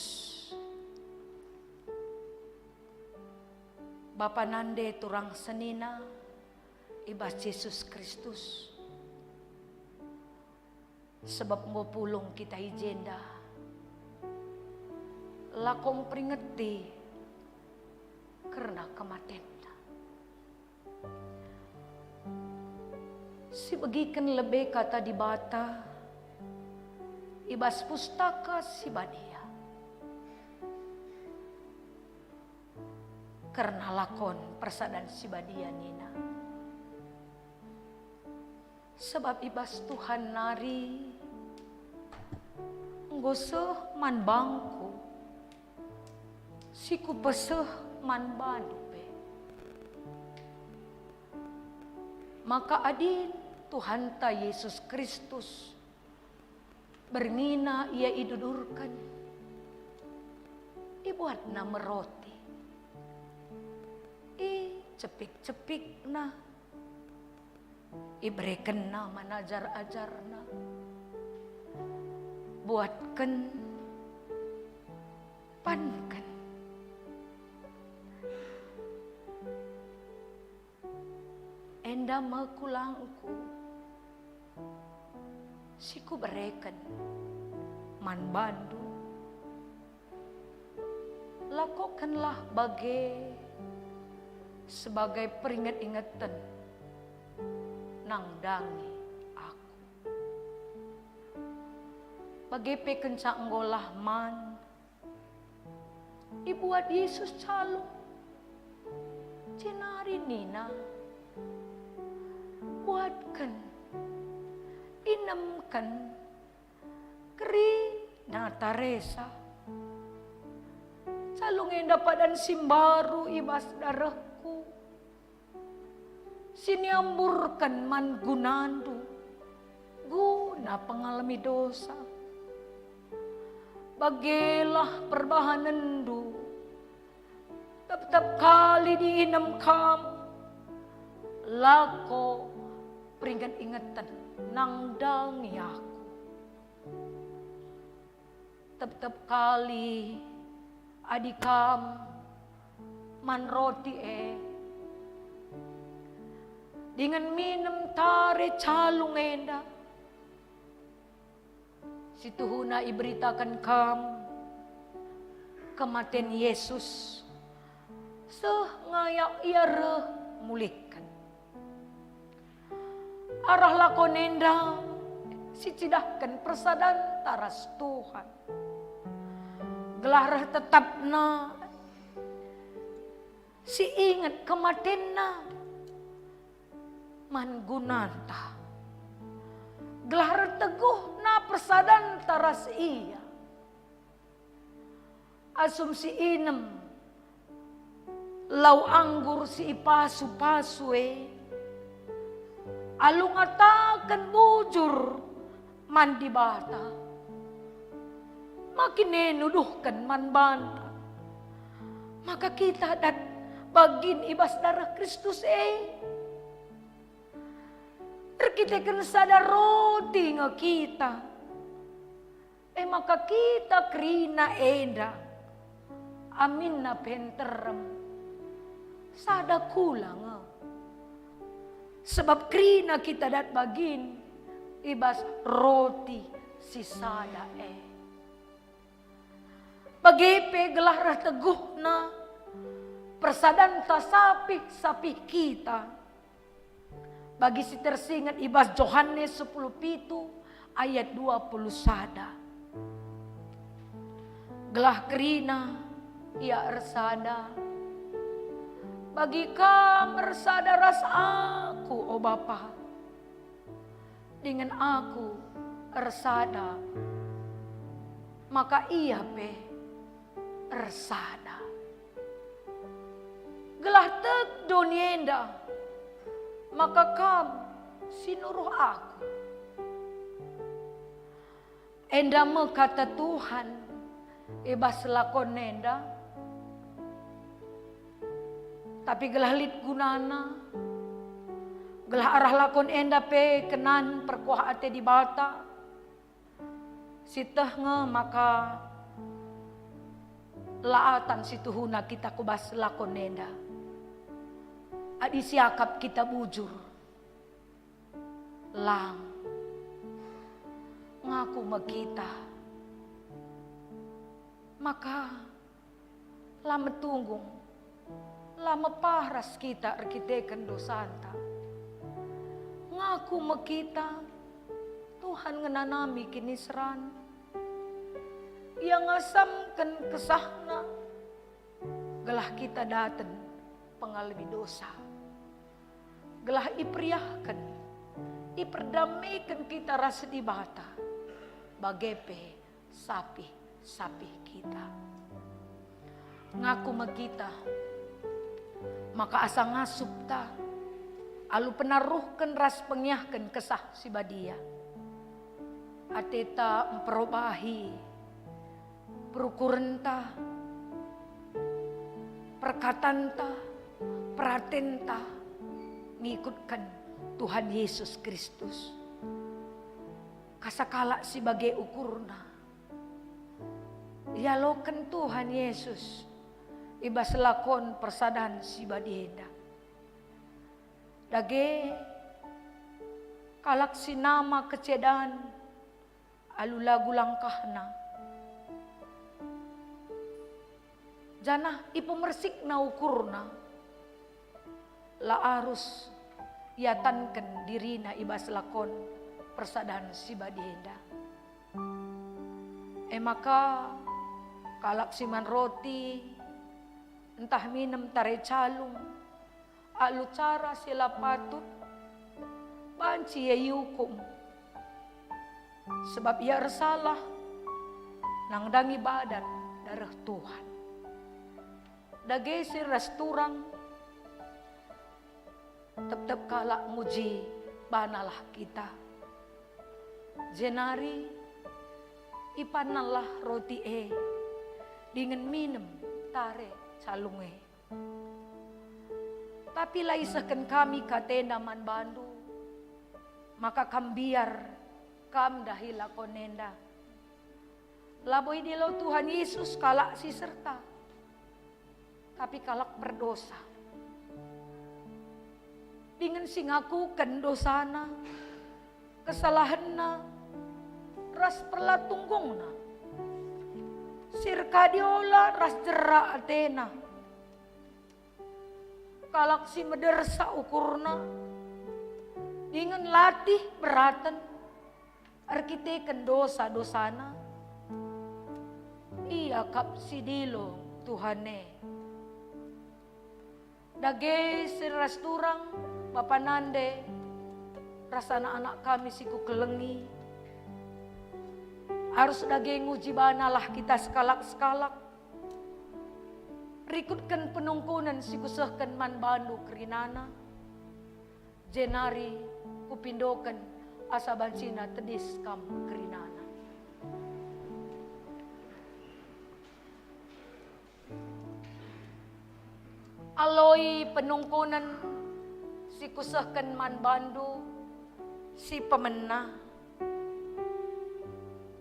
Bapa Nande turang senina, ibas Yesus Kristus. Sebab ngopulung kita ijenda. Lakong peringeti karena kematian. Si bagikan lebih kata di bata ibas pustaka si badia. Karena lakon persadan si badia nina. Sebab ibas Tuhan nari nggosoh man bangku. Siku peseh man badupe. Maka adin Tuhan ta Yesus Kristus berngina ia idudurkan. Ibuat na meroti. Cepik-cepik na. Iberikan na manajar-ajar na. Buatkan pankan. Enda makulangku siku berekan man bandu lakukanlah sebagai peringat-ingatan nang dangi aku bagi pekencak ngolah man dibuat Yesus calung. Cenari Nina, buatkan, inemkan, keri nata resa. Calung yang dapat simbaru ibas darahku. Siniamburkan man gunandu, guna pengalami dosa. Bagelah perbahanandu, tetap kali diinam kamu. Lako peringat ingatan nang dangiaku. Tetap kali adikam man roti dengan minum tare calung enda. Situhuna iberitakan kamu kematian Yesus. Ngayak ia mulihkan. Arah lakonenda si cidahkan persadan taras Tuhan. Gelarah tetapna si ingat kematianna man gunanta. Gelarah teguh na persadan taras iya. Asumsi inem lau anggur si ipasu-pasue. Alung atakan bujur mandi bata. Makin nuduhkan man banta. Maka kita dat bagin ibas darah Kristus kita kan sadar roti nga kita. Maka kita krina enda. Amin na penterem. Sada kulang. Sebab krina kita dat bagin ibas roti si sada Bagepe gelarah teguh na persadan sapi kita. Bagi si tersingat ibas Yohanes 10 pitu ayat 20 sada. Gelah kerina ia ersada. Bagi kam ersada ras aku o Bapa. Dengan aku ersada. Maka ia ersada. Gelah tek donienda. Maka kamu sinuruh aku. Enda me kata Tuhan. Ebas lakon enda. Tapi gelah lit gunana. Gelah arah lakon enda kenan perkuah ate di bata. Siteh nge maka laatan situhuna kita kubas lakon enda. Adi siakap kita bujur. Lang. Ngaku makita. Maka lama tunggung. Lama paras kita arkiteken dosanta. Ngaku makita. Tuhan ngenanami kinisran. Yang ngasamkan kesahna. Gelah kita daten pengalami dosa. Gelah ipriahkan, iperdamaikan kita rasa di bata. Bagepe sapi kita. Ngaku makita, maka asa ngasup ta. Alu penaruhkan ras pengyahkan kesah si badia. Ateta memperobahi, perukurenta, perkatanta, pratenta, ngikutkan Tuhan Yesus Kristus. Kasakala sebagai ukurna. Dialokan Tuhan Yesus. Ibas lakon persadan si badienda. Dage kalak sinama kecedan alu lagu langkahna. Janah ipemersik na ukurna. La arus yatankan dirina ibas lakon persadan si badienda. Maka kalak siman roti, entah minum tare calung, alu cara sila patut, banci ya yukum. Sebab ia resalah, nang dangi badan darah Tuhan. Dagesi restoran, tetap kalak muji banalah kita. Jenari ipanalah roti dengan minum tare calunge. Tapi laisakan kami katena man bandu, maka kambiar kam dahila konenda. Laboy dilo Tuhan Yesus kalak si serta, tapi kalak berdosa. Dengan singakukan dosana, kesalahanna, ras perlatunggungna. Sirkadiola ras jera atena. Kalak si medersa ukurna, dengan latih beratan, arkiteken dosa-dosana. Iya kap si dilo Tuhane. Dage si resturang Bapak Nande, rasa anak-anak kami siku kelengi. Harus dage nguji banalah kita sekalak-sekalak. Rikutkan penungkunan siku sehkan man bandu kerinana. Jenari kupindokan asa bancina tedis kam kerinana. Aloi penungkunan si kusahkan man bandu si pemena.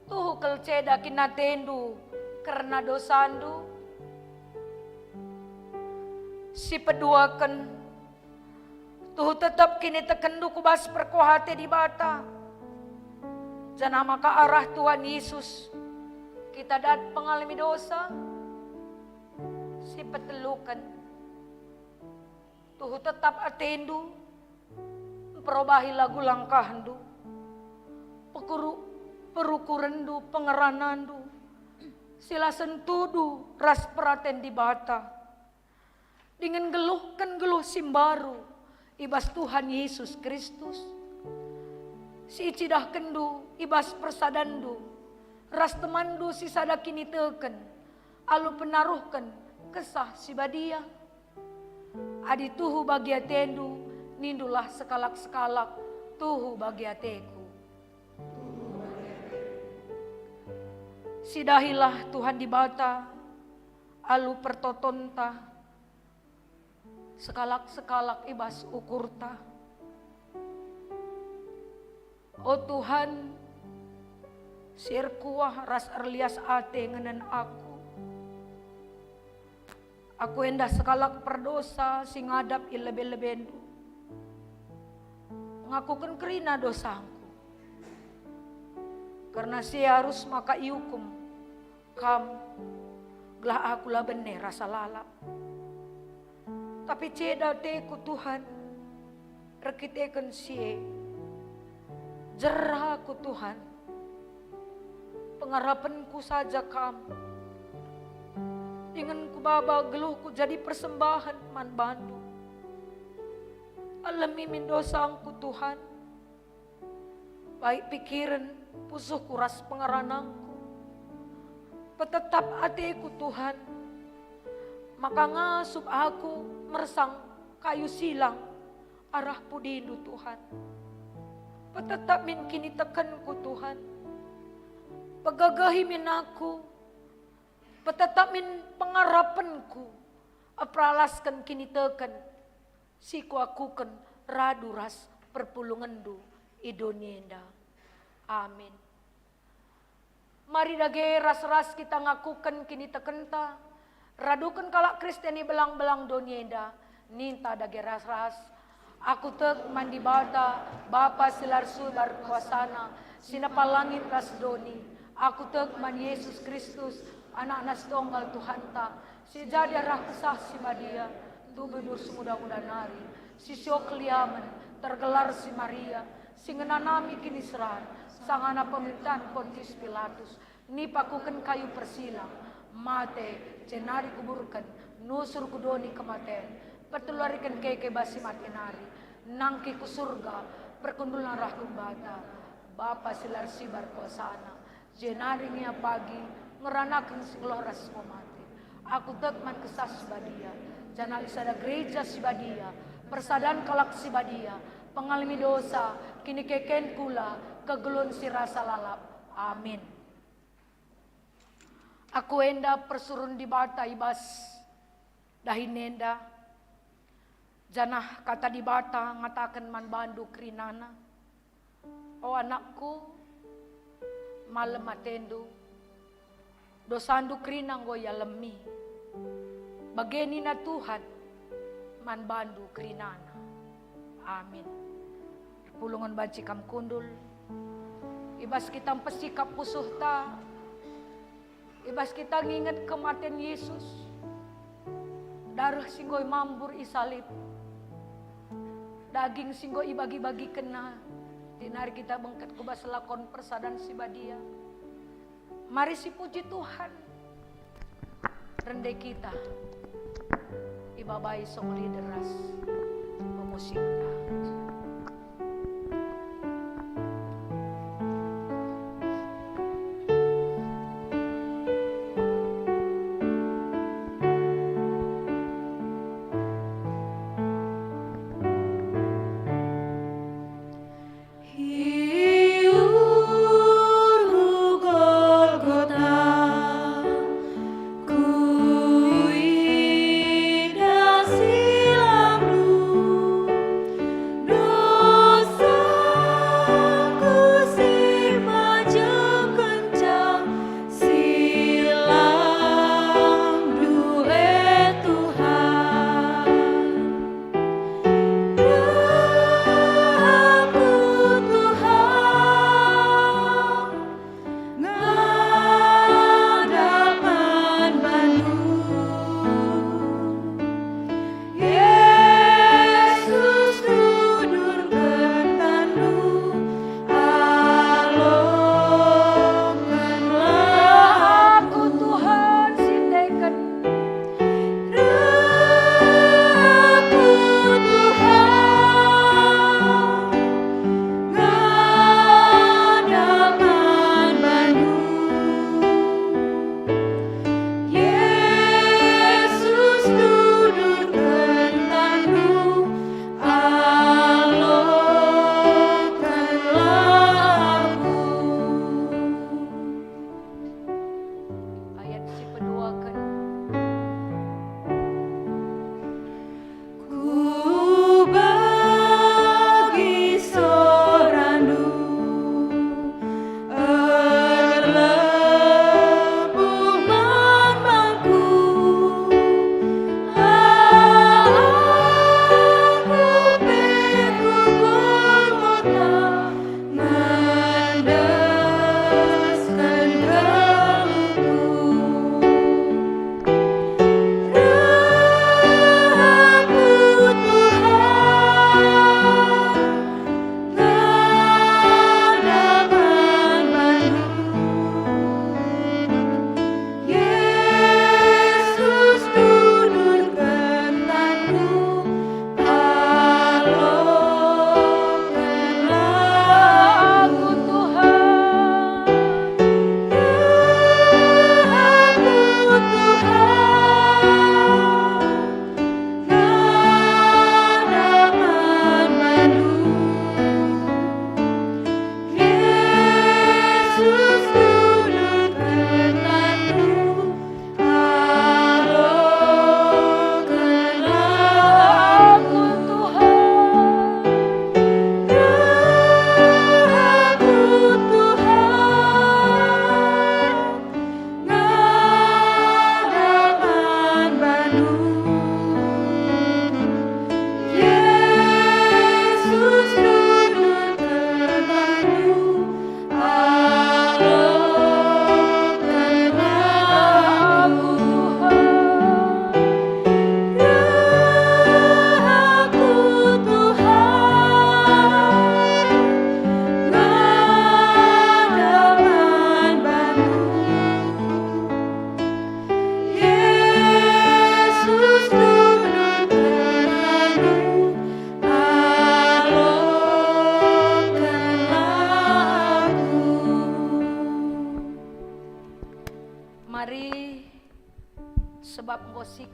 Tuh kelceda kinatendu karena dosandu. Si peduakan tuh tetap kini tekendu kubas perkohate di bata. Jana maka arah Tuhan Yesus kita dat pengalami dosa. Si petelukan tuh tetap atendu, perubahi lagu langkahandu, perukurendu, pengeranandu, sila sentudu ras peraten di bata. Dengan geluh simbaru, ibas Tuhan Yesus Kristus. Si icidah kendu, ibas persadandu, ras temandu si sadakini teken, alu penaruhkan kesah si badia. Adi tuhu bagi atendu, nindulah sekalak-sekalak, tuhu bagi ateku. Sidahilah Tuhan di bata, alu pertotonta, sekalak-sekalak ibas ukurta. O Tuhan, sirkuah ras erlias ate ngenen aku. Aku endah sekalak perdosa sing ngadap ilebe-lebendu. Ngakukan kerina dosaku. Karena si harus maka iukum kam gelah aku lah bener rasa lalap. Tapi ceda teku Tuhan, rekiteken sie, jerahku Tuhan, pengharapanku saja kamu. Dengan kubaba geluhku jadi persembahan man bandu. Alami min dosaku Tuhan, baik pikiran, pusuhku ras pengeranangku, petetap hatiku Tuhan. Maka ngasup aku meresang kayu silang arah pudindu Tuhan. Petetap min kini tekanku Tuhan. Pegagahi min aku. Petetap min pengarapanku. Apralaskan kini tekan. Siku akukan radu ras perpulungandu idonienda. Amin. Mari dage ras-ras kita ngakukan kini tekenta. Radukan kalak Kristeni belang-belang donienda, ninta dage ras-ras. Aku tek mandi bata, Bapa silarsu berkuasana, sinapa langit ras doni. Aku tek man Yesus Kristus, anak-anak tunggal Tuhanta. Si jadi arah kesah si Madia, tubuh semudah-mudah nari. Si syokliaman, tergelar si Maria, si ngenanami kini serar. Sang anak pemerintahan Pontius Pilatus, nipakukan kayu persilang. mate cenari kuburkan nusur kudoni kematian petularikan keke basi matinari nangki ku surga perkundulan rahkum bata Bapa silar sibar kosana jenari ngia pagi ngeranakan singloras mati aku tekman kesas badia jangan ada gereja sibadia persadan kalak sibadia pengalami dosa kini keken kula kegelun si rasa lalap amin. Aku enda persurun di bata ibas dahinenda janah kata di bata ngatakan man bandu krinana oh anakku malam matendu dosandu krinang goya lemi bageni na Tuhan man bandu krinana amin. Pulungan banci kam kundul ibas kita pesikap pusuh ta ibas kita nginget kematian Yesus darah singgoy mambur isalib daging singgoy ibagi-bagi kena dinari kita bengket kubas lakon persadan si badia mari si puji Tuhan rendai kita ibabai songli deras pemusikna. Ku ida silam lu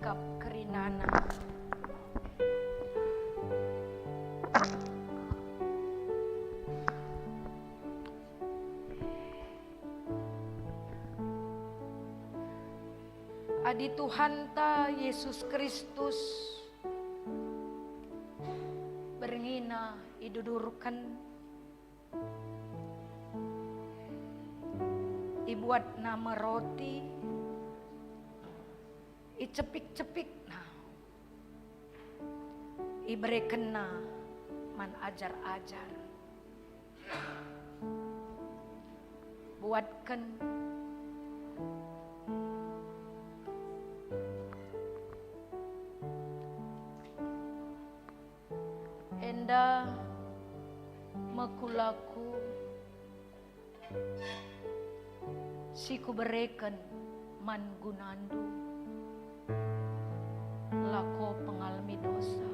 sikap kerinana. Adi Tuhan ta Yesus Kristus berngina idudurkan ibuat nama roti icepik-cepik na iberikan na man ajar-ajar buatkan enda makulaku siku bereken man gunandu lako pengalami dosa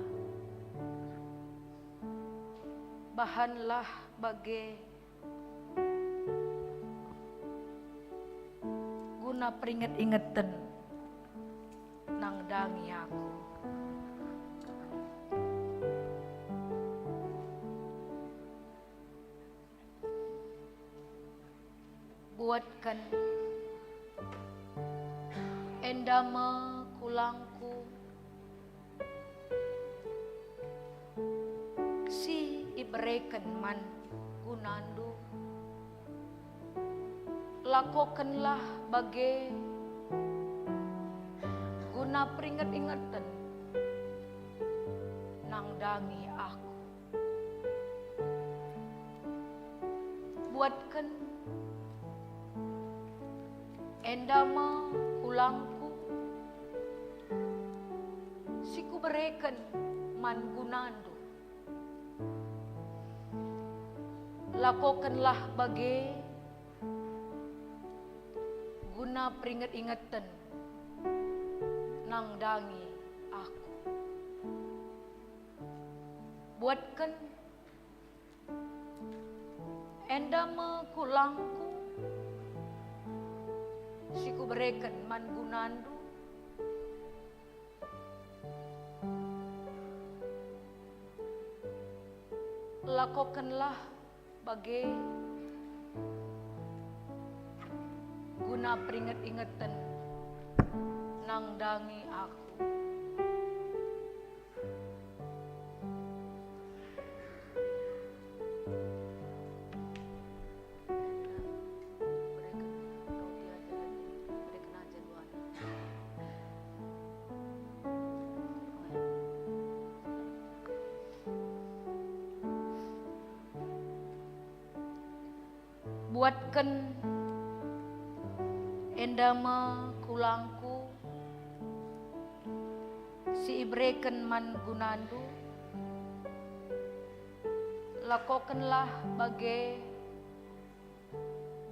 bahanlah bage guna peringet-ingeten nang dangi aku. Buatkan endama kulangku si iberikan man gunandu lakokanlah bage guna peringat-ingatan nang dangi aku. Buatkan endama kulangku siku bereken man gunandu lakokanlah bage guna peringat-ingatan nang dangi aku. Buatkan endama kulangku siku bereken man gunandu lakokanlah bage guna peringat-ingatan nang dangi aku. Buatkan endama kulangku si ibreken man gunandu lakokanlah bage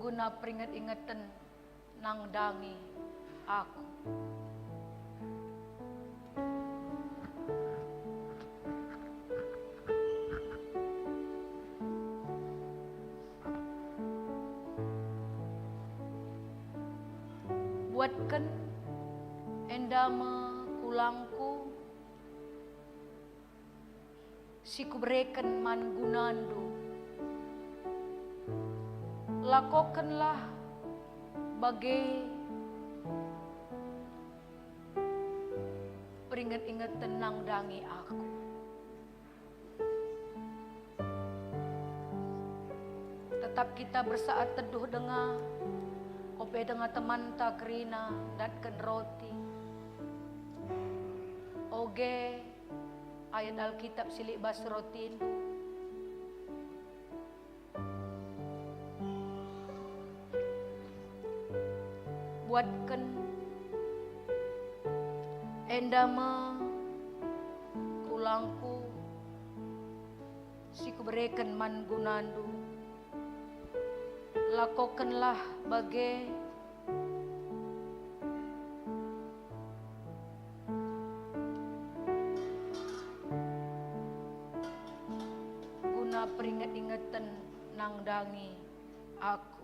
guna peringat-ingatan nang dangi aku. Buatkan endama kulangku siku bereken man gunandu lakokanlah bage peringat-ingatan nang dangi aku. Tetap kita bersaat teduh dengan ope dengan teman tak kerina datkan roti. Oge ayat Alkitab silik bas rotin. Buatkan endama kulangku siku bereken man gunandu lakokanlah bage guna peringat-ingatan nang dangi aku.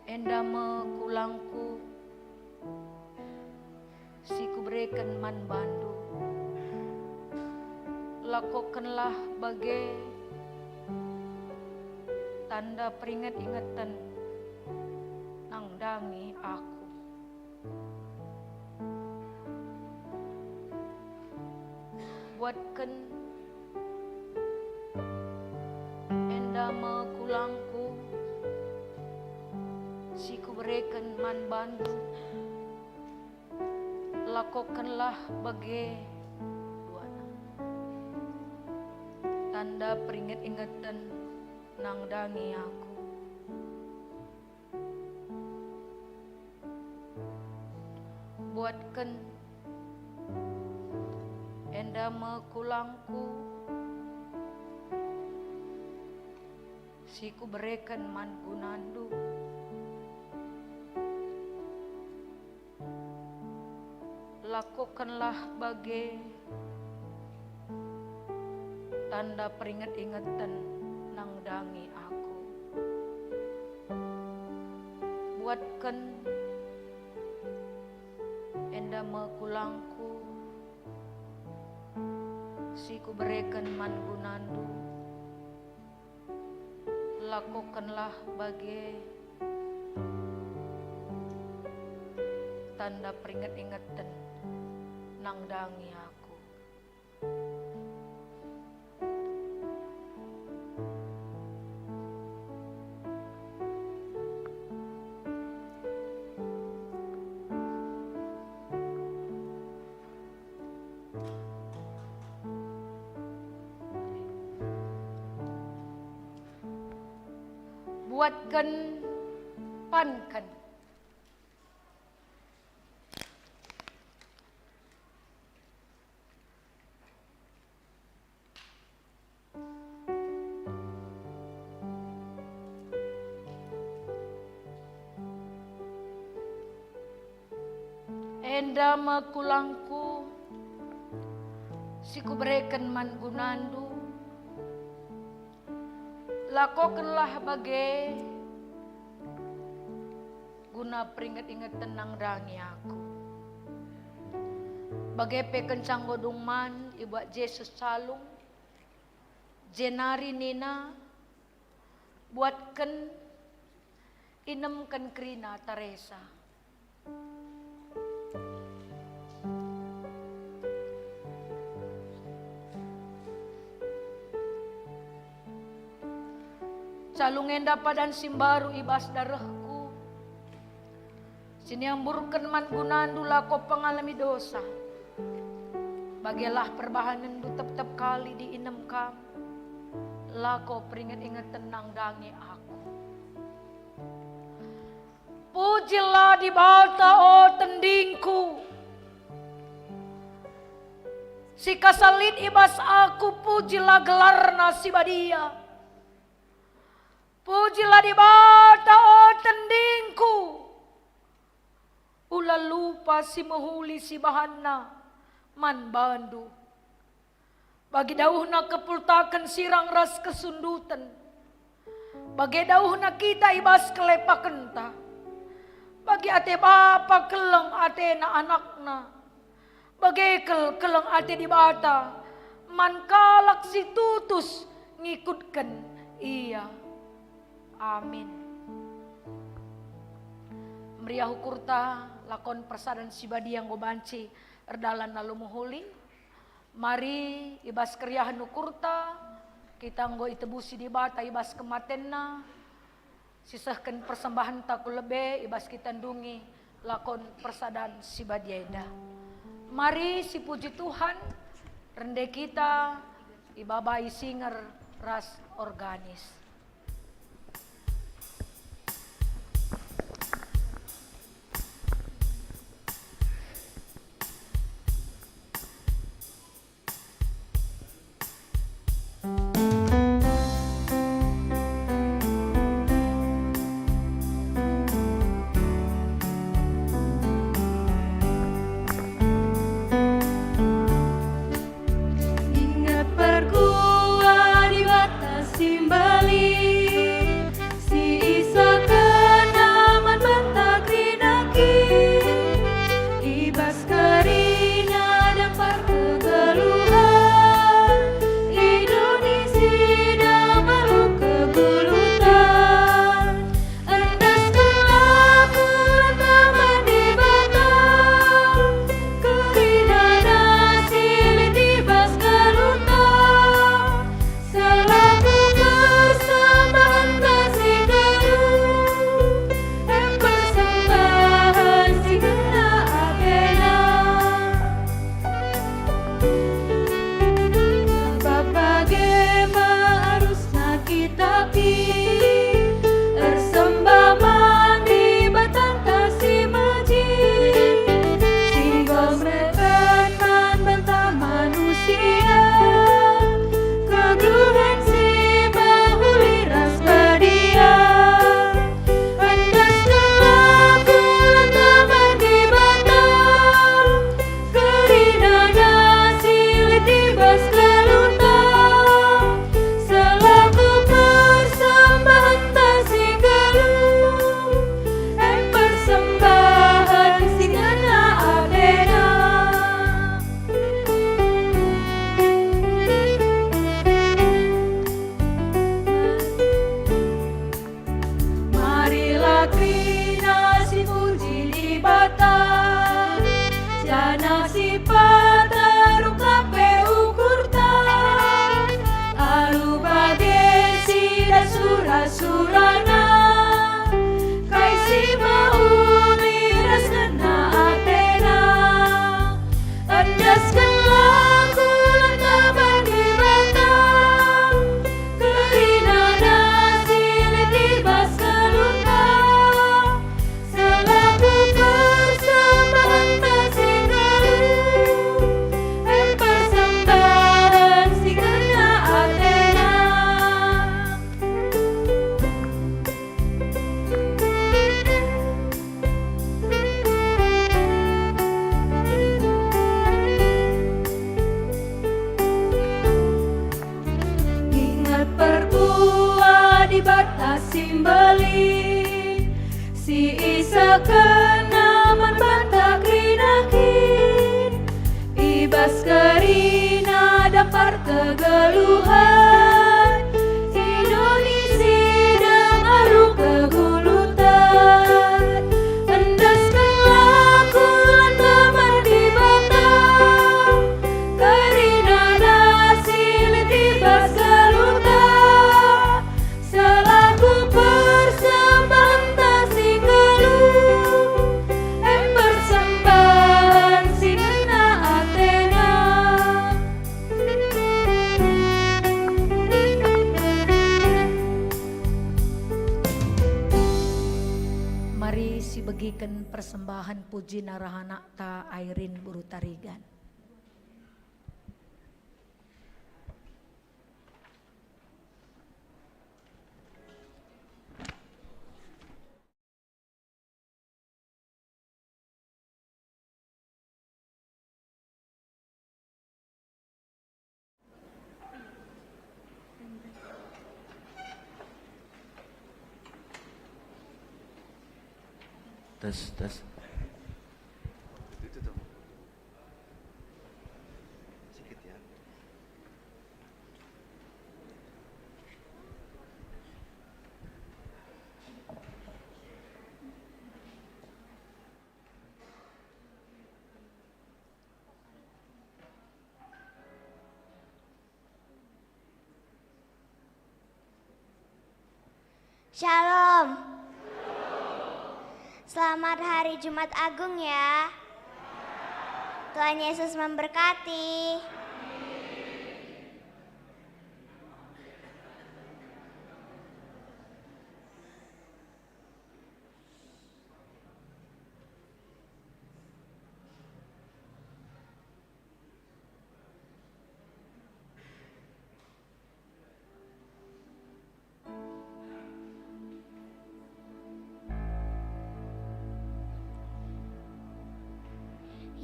enda mekulangku siku berikan man bandu, lakukanlah bagai tanda peringat-ingatan nang dangi aku. Buatkan enda mekulangku siku berikan man bandu, lakukanlah bagai tanda peringat-ingatan nang dangi aku. Buatkan enda mekulangku siku berikan man gunandu, lakukanlah bagai tanda peringat-ingatan nang dangi aku. Buatkan enda mekulangku siku berikan man gunandu, lakukanlah bagai tanda peringat-ingatan nang dangi aku. Buatkan pankan enda mekulangku siku berikan man gunandu, lakukanlah bagai guna peringat-ingatan nang dangi aku. Bagai pekencang godung man ibu Yesus salung jenari nina, buatkan inemkan krina Teresa. Calungenda padan simbaru ibas darahku, siniamburkan man gunandu lako pengalami dosa. Bagilah perbahanan du tep-tep kali diinem kam, lako peringat-ingat tenang dangi aku. Pujilah di bata o tendingku, si kasalit ibas aku pujilah gelarna si badia. Pujilah di bata o tendingku, ulah lupa si mehuli si bahanna man bandu. Bagi dauhna kepultakan sirang ras kesundutan, bagi dauhna kita ibas kelepakenta, bagi ate bapa keleng ate na anakna, bagi keleng ate di bata man kalak si tutus ngikutkan iya. Amin. Meriah hukurta lakon persadan sibadi yang gobanci erdalan nalu muhuli. Mari ibas keriahan hukurta kita nggo itebusi di bata ibas kematenna. Sisahkan persembahan taku lebe ibas kita ndungi lakon persadan sibadi eda. Mari si puji Tuhan rende kita ibabai singer ras organis. Ingat pergua di batas simbali simbali si isa kenaman bantak rinakin ibas karina dapar kegeluhan Indonesia dengaru kegulutan endaskan lakulan teman di batang karina nasi litibas galuta selaku persembahan tasi geluh persembahan sinena Athena. Mari si begiken persembahan puji narahana ta Airin buru tarigan. Tes. Itu tuh. Sedikit ya. Shalom. Selamat hari Jumat Agung ya. Tuhan Yesus memberkati.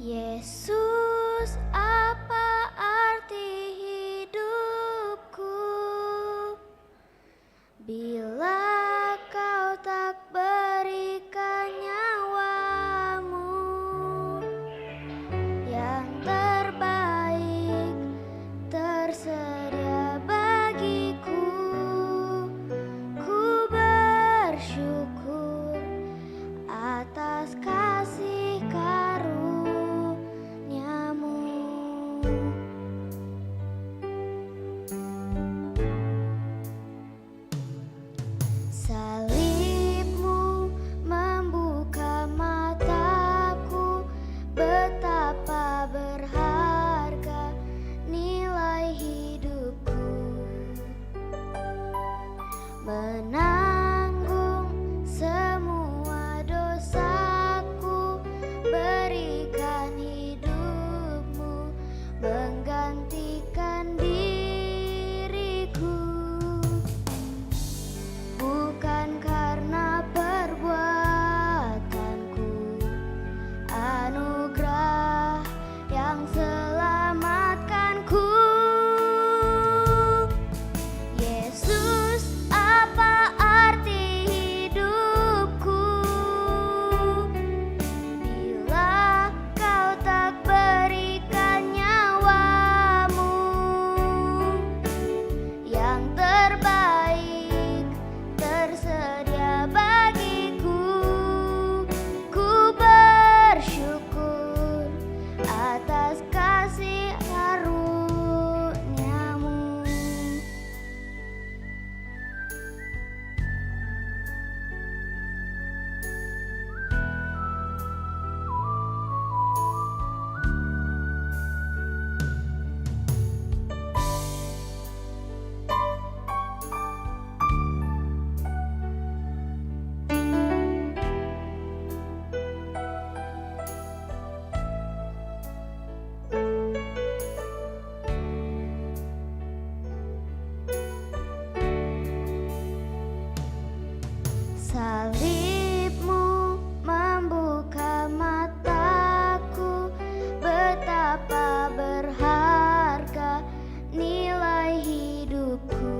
Yesus, apa arti hidupku bila kau tak berikan nyawamu yang terbaik tersedia bagiku. Ku bersyukur atas kasih karuniamu. Salibmu membuka mataku, betapa berharga nilai hidupku. Menanggung semua dosaku, berikan hidupmu menggantikan diriku. Bukan karena perbuatanku, anugerah yang selamatkanku. Yesus, apa arti hidupku bila kau tak berikan nyawamu yang terbaik tersedia bagiku. Ku bersyukur atas kasih karuniamu. Salibmu membuka mataku, betapa berharga nilai hidupku.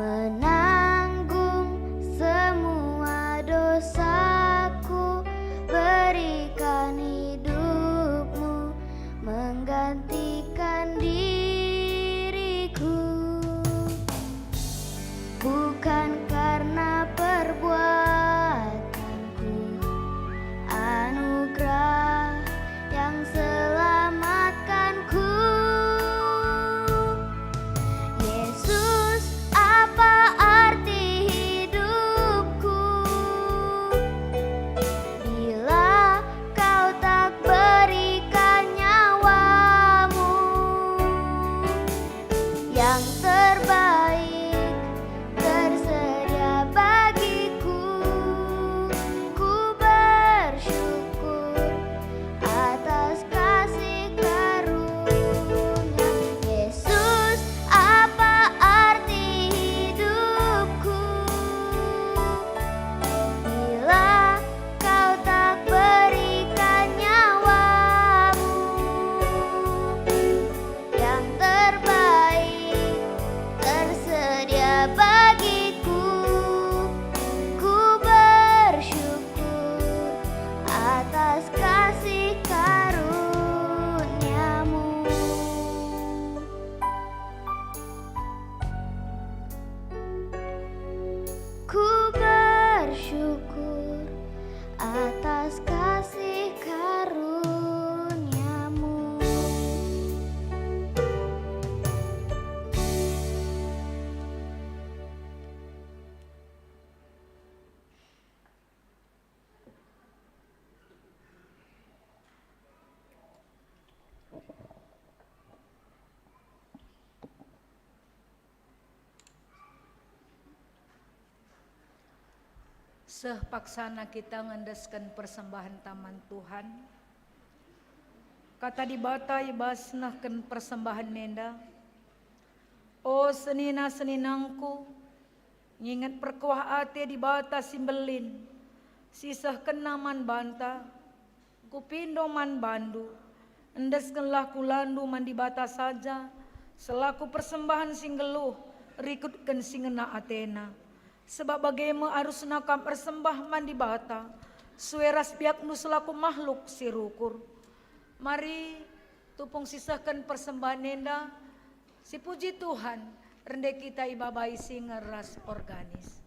menanggung semua dosaku, berikan hidupmu menggantikan diriku, bukan karena perbuatanku, anugerah yang selamatkanku. Yesus, apa arti hidupku bila kau tak berikan nyawamu? Yang terbaik tersedia bagiku, ku bersyukur atas kasih karunia. Yesus, apa arti hidupku bila kau tak berikan nyawamu? Yang terbaik tersedia bagiku, ku bersyukur atas kasih karuniamu. Ku bersyukur atas kasih karuniamu. Sepaksana kita ngendeskan persembahan taman Tuhan. Kata dibata ibasnahkan persembahan nenda. O senina-seninangku, ngingat perkuah ate dibata simbelin. Sisah kenaman banta, kupindo man bandu. Endeskanlah kulandu man dibata saja. Selaku persembahan singgeluh, rikutkan singena Athena. Sebab bagaimana arus nakam persembah mandi bata, sueras biak nu selaku makhluk sirukur. Mari tupung sisahkan persembahan nenda, si puji Tuhan, rende kita ibabai singeras organis.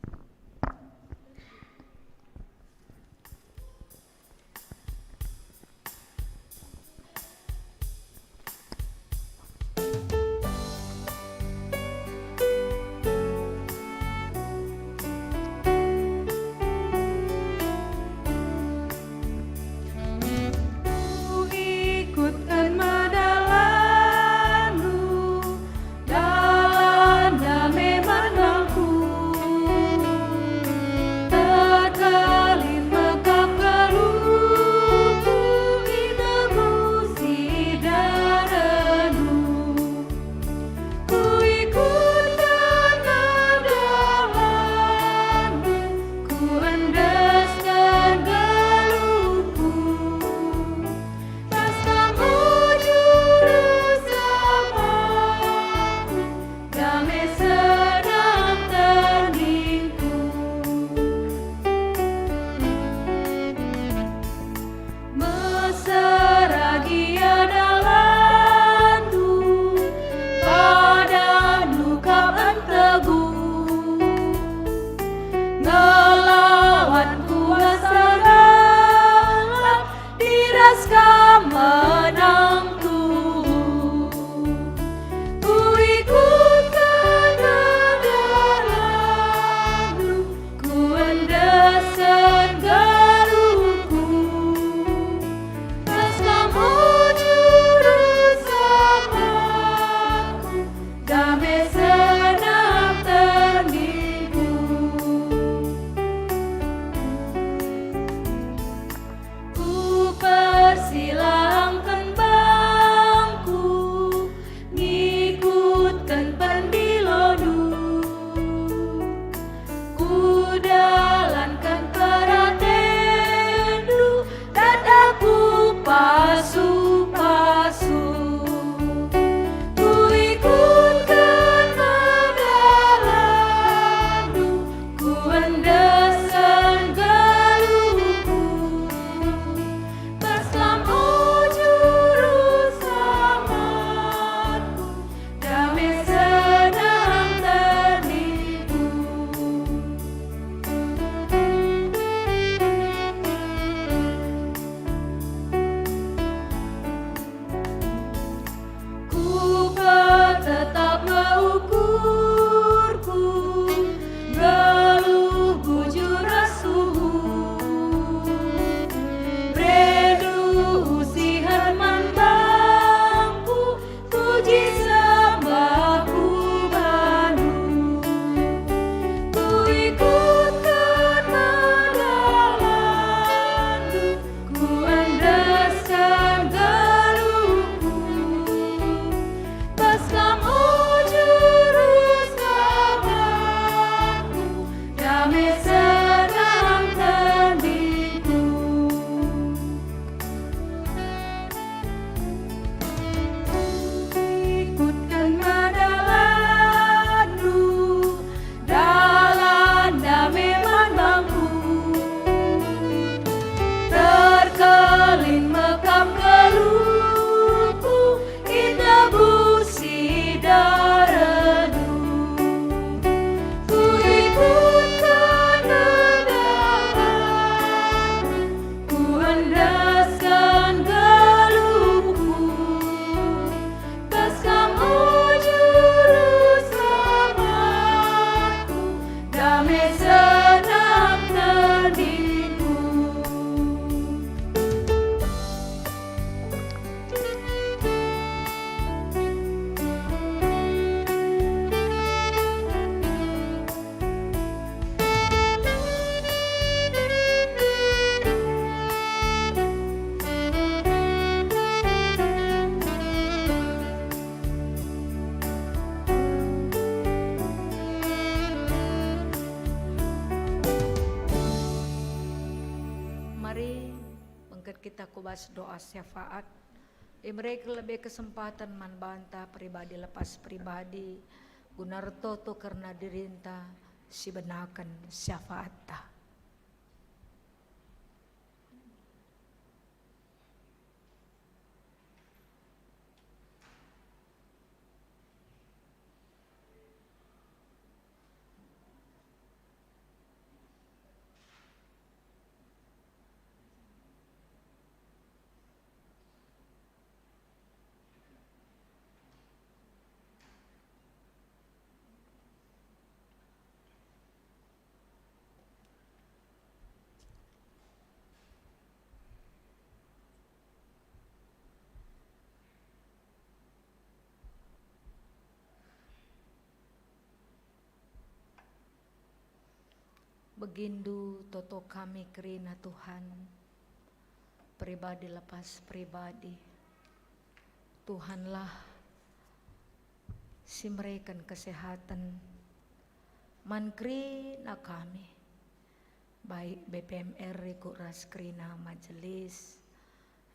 Ikutkan madalanmu dalam damai mandangku. Ame senang teniku. Mari mengket kita kubas doa syafaat. Mereka lebih kesempatan man banta pribadi lepas pribadi. Gunarto to karena dirinta si benakan syafaat ta. Begindu toto kami kerina Tuhan, pribadi lepas pribadi. Tuhanlah si mereka kesehatan mankri na kami, baik BPMR ikut ras kerina majelis,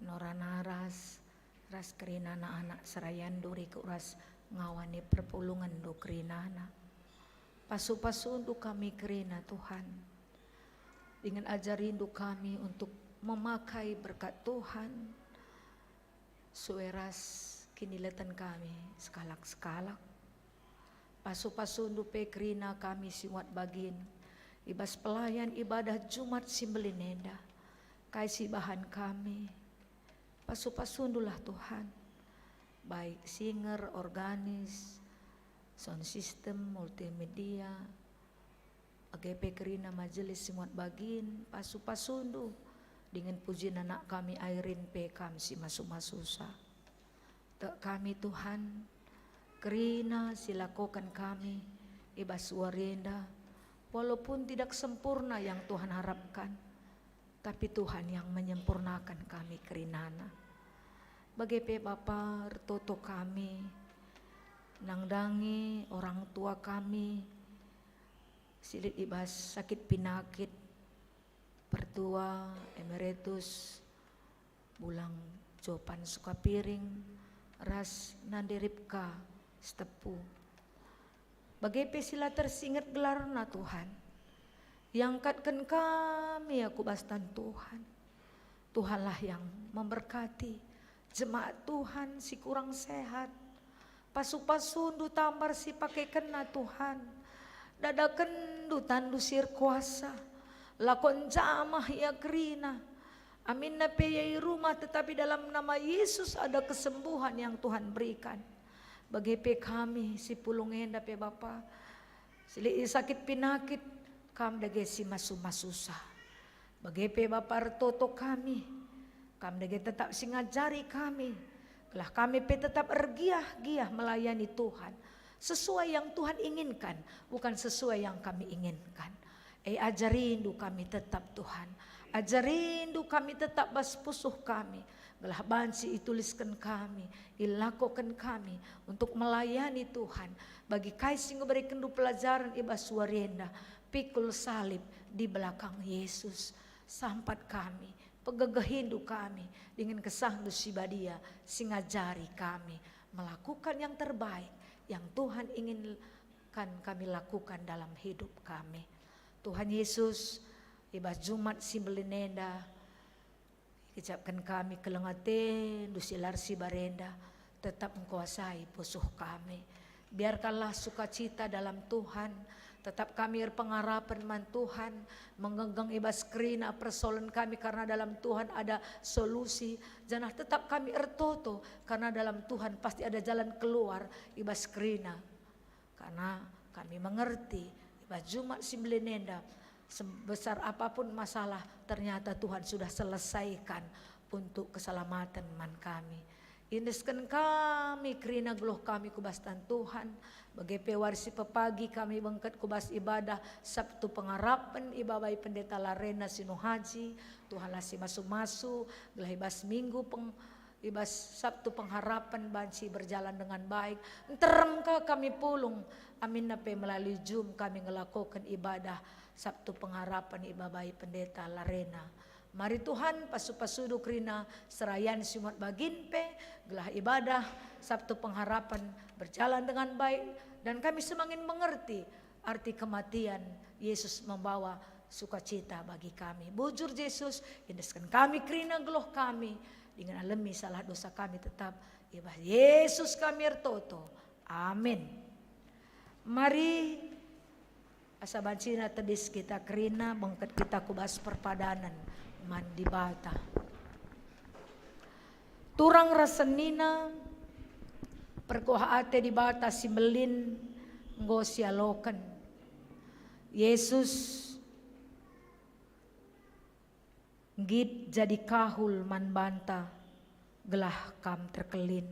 noranaras ras kerina na anak serayandu ikut ras ngawani perpulungan do kerinana. Pasu-pasu untuk kami kerina Tuhan, dengan ajar rindu kami untuk memakai berkat Tuhan, sueras kinilatan kami sekalak-sekalak. Pasu-pasu untuk pekerina kami siwat bagin, ibas pelayan ibadah Jumat Simbelinenda, kaisi bahan kami. Pasu-pasu lah Tuhan, baik singer, organis, sound system, multimedia, AGP kerina majelis simuat bagin, pasu-pasundu dengan puji anak kami Airin Pekam si masuk-masusa. Tak kami Tuhan, kerina silakokan kami, ibas warenda, walaupun tidak sempurna yang Tuhan harapkan, tapi Tuhan yang menyempurnakan kami kerinana. Bagi Bapa toto kami, nangdangi orang tua kami, silit ibas sakit pinakit, pertua emeritus, bulang jopan suka piring, ras nandiripka stepu. Bagi sila tersingat gelarna Tuhan, yang katkan kami aku bastan Tuhan. Tuhanlah yang memberkati jemaat Tuhan si kurang sehat. Pasu-pasundu tambar si pakai kena Tuhan, dadakan du tandu sir kuasa, lakon jamah ya kerina, amin na peyai rumah tetapi dalam nama Yesus ada kesembuhan yang Tuhan berikan. Bagi kami si pulungenda pe Bapa, sili sakit pinakit kam dage si masu-masusa. Bagi Bapa toto kami, kam dage tetap singajari kami. Lah kami tetap ergiah-giah melayani Tuhan sesuai yang Tuhan inginkan, bukan sesuai yang kami inginkan. Ajarindu kami tetap Tuhan, ajarindu kami tetap baspusuh kami. Gelah bansi ituliskan kami, ilakokan kami untuk melayani Tuhan. Bagi kaising berikan pelajaran ibas warenda, pikul salib di belakang Yesus, sampat kami. Pegegahindu kami dengan kesahdu sibadia singajari kami melakukan yang terbaik yang Tuhan inginkan kami lakukan dalam hidup kami. Tuhan Yesus ibas Jumat Simbelinenda kecapkan kami kelengaten dusilar si barenda tetap mengkuasai pusuh kami. Biarkanlah sukacita dalam Tuhan, tetap kami berpengharapan man Tuhan, menggenggam ibas kerina persoalan kami karena dalam Tuhan ada solusi. Jangan tetap kami ertoto karena dalam Tuhan pasti ada jalan keluar ibas kerina. Karena kami mengerti Jumat Simbelinenda, sebesar apapun masalah ternyata Tuhan sudah selesaikan untuk keselamatan man kami. Indeskan kami kerina geluh kami kubastan Tuhan. Bagi pewarisi pepagi kami bengket kubas ibadah Sabtu pengharapan ibabai pendeta Larena Sinuhaji. Tuhan lasi masu-masu gelah ibas minggu ibas Sabtu pengharapan banci berjalan dengan baik. Terengka kami pulung. Amin nape melalui Zoom kami ngelakukan ibadah Sabtu pengharapan ibabai pendeta Larena. Mari Tuhan pasu-pasudu krina serayan simat baginpe gelah ibadah Sabtu pengharapan berjalan dengan baik dan kami semakin mengerti arti kematian Yesus membawa sukacita bagi kami. Bujur Yesus indeskan kami krina geloh kami dengan alami salah dosa kami tetap ibah Yesus kami ertoto. Amin. Mari asa bancina tedis kita krina bengket kita kubas perpadanan mandi bata. Turang rasenina perkuah ate di bata Simbelin ngosialokan. Yesus git jadi kahul man banta gelah kam terkelin.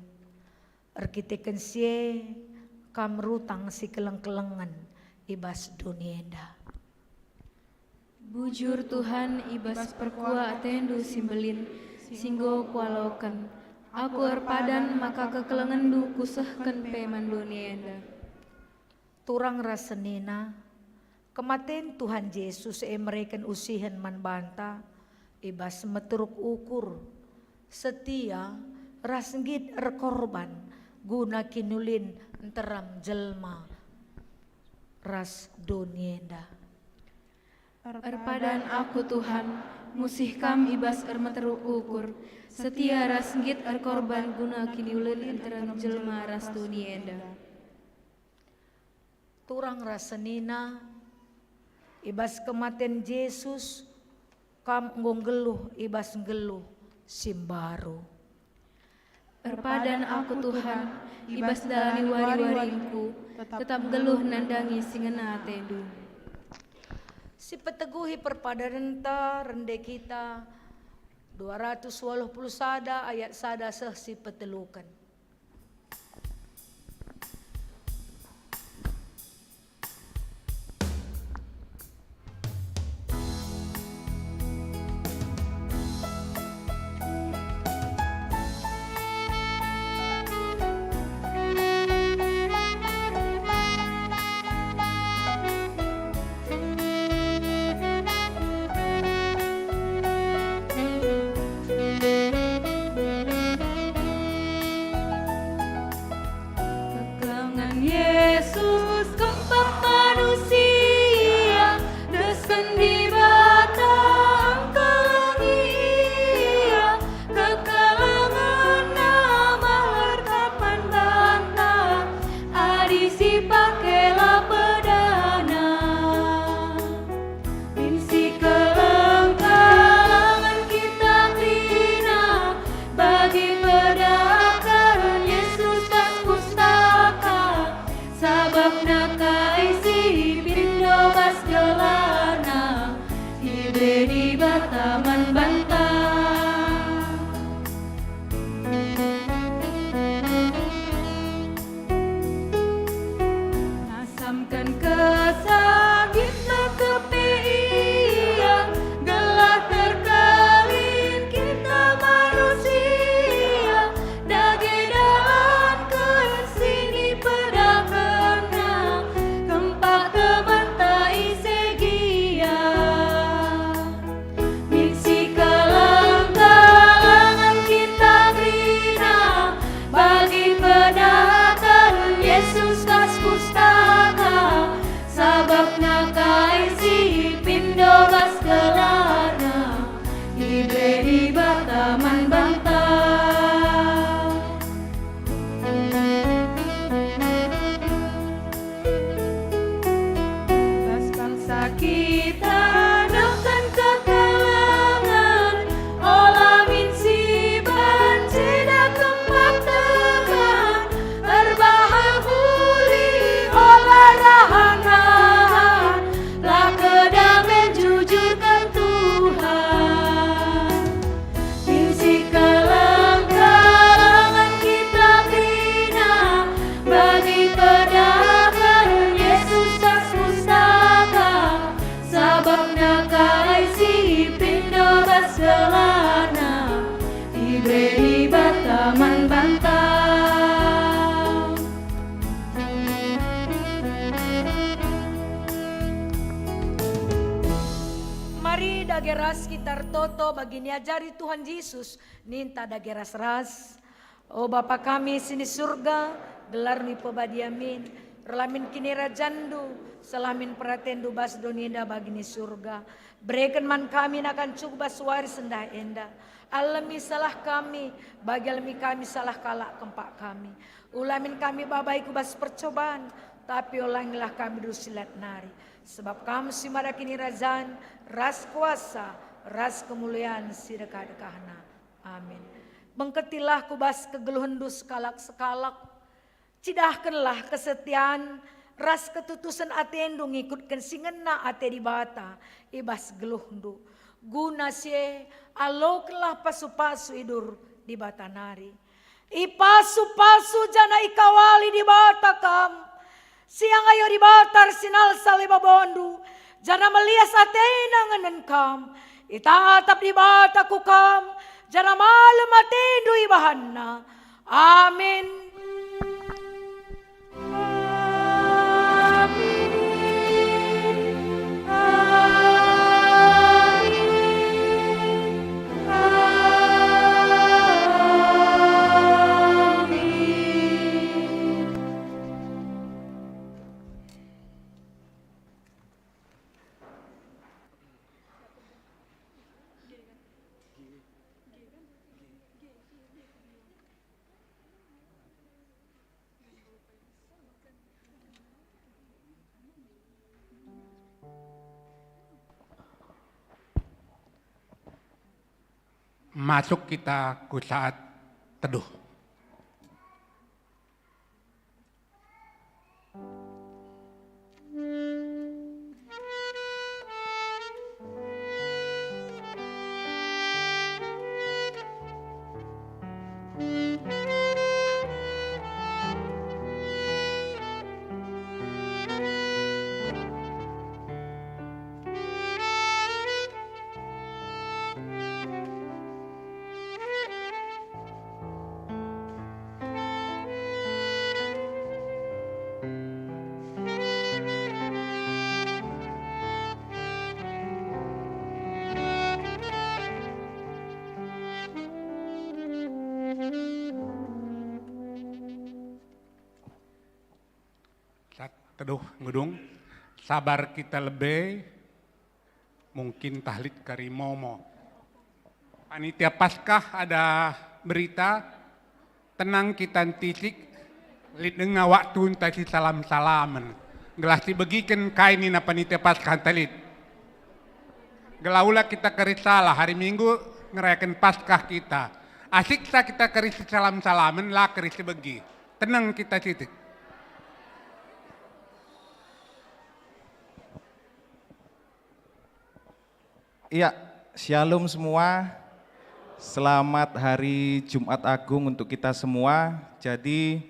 Arkiteken sie kam rutang si keleng-kelengan ibas dunienda. Bujur Tuhan ibas perkua atendu Simbelin singgo kualokan. Aku erpadan maka kekelengendu kusehken peman dunienda. Turang rasenina kematen Tuhan Yesus mereken usihan man banta ibas meturuk ukur setia rasnggit erkorban guna kinulin enteram jelma ras dunienda. Erpadan aku Tuhan, musih kam ibas ermeteru ukur, setia rasnggit erkorban guna kini ulun enteran jelma ras dunienda. Turang rasenina ibas kematen Yesus kam nggeluh ibas geluh simbaru. Erpadan aku Tuhan, ibas dalani wari-waringku, tetap geluh nandangi singena atendu. Si peteguhi perpadanan ta rende kita 280 sada ayat sada seh si petelukan. Rahana dageras kita toto bagi niajari Tuhan Yesus ninta dageras ras. O Bapa kami sini surga, gelar mi pebadiamin, relamin kini rajandu, selamin pratendu bas doninda bagi ni surga. Berikan man kami akan cukup baswari sendah enda. Alami salah kami, bagi alami kami salah kalak kempak kami. Ulamin kami babai kubas percobaan, tapi ulangilah kami dusilat nari. Sebab kamu si mada kini razan, ras kuasa, ras kemuliaan si dekat-dekahna. Amin. Mengketilah kubas kegeluhan dus sekalak-sekalak. Cidahkanlah kesetiaan, ras ketutusan atendu ngikutkan singena ate di bata, ibas geluhndu. Guna sie aloklah pasu-pasu idur di bata nari. Ipasu-pasu jana ikawali di bata kam. Siang ayo di batar sinal saliba bondu. Jana melias atena ngenen kam. Itatap di bata ku kam. Jana malam atendu ibahanna. Amin. Masuk kita ke saat teduh. Teduh ngudung, sabar kita lebih, mungkin tahlid karimomo. Panitia Paskah ada berita, tenang kita tisik, lid dengar waktu tadi salam-salaman. Gelas dibagikan kainin panitia Paskah talid. Gelaulah kita kerisalah, hari Minggu ngerayakan Paskah kita. Asik kita keris salam-salaman, lah keris bagi. Tenang kita titik. Iya, shalom semua. Selamat hari Jumat Agung untuk kita semua. Jadi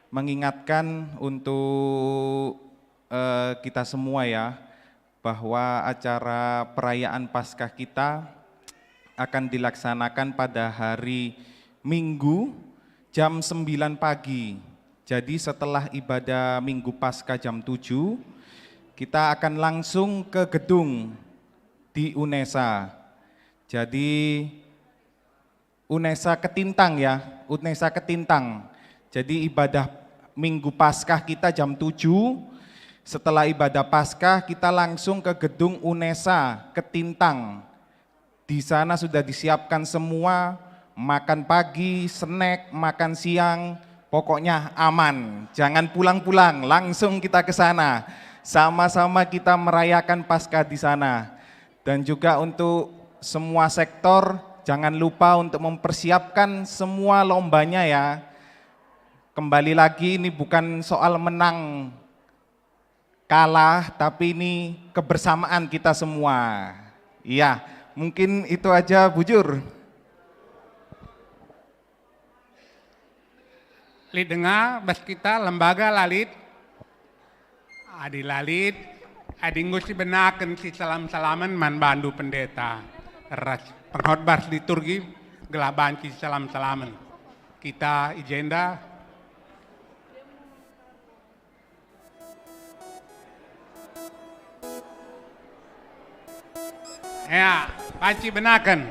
mengingatkan untuk kita semua ya, bahwa acara perayaan Paskah kita akan dilaksanakan pada hari Minggu jam 9 pagi. Jadi setelah ibadah Minggu Paskah jam 7, kita akan langsung ke gedung di UNESA. Jadi UNESA Ketintang ya, UNESA Ketintang. Jadi ibadah Minggu Paskah kita jam 7. Setelah ibadah Paskah kita langsung ke gedung UNESA Ketintang. Di sana sudah disiapkan semua, makan pagi, snack, makan siang, pokoknya aman. Jangan pulang-pulang, langsung kita ke sana. Sama-sama kita merayakan Paskah di sana. Dan juga untuk semua sektor, jangan lupa untuk mempersiapkan semua lombanya ya. Kembali lagi, ini bukan soal menang kalah, tapi ini kebersamaan kita semua. Iya, mungkin itu aja Bujur. Lid dengar, bas kita lembaga lalit, adi lalit, adi ngusi benakan si salam-salaman man bandu pendeta. Ras pengkhotbah liturgi gelaban si salam-salaman. Kita agenda Ya, panci benakan.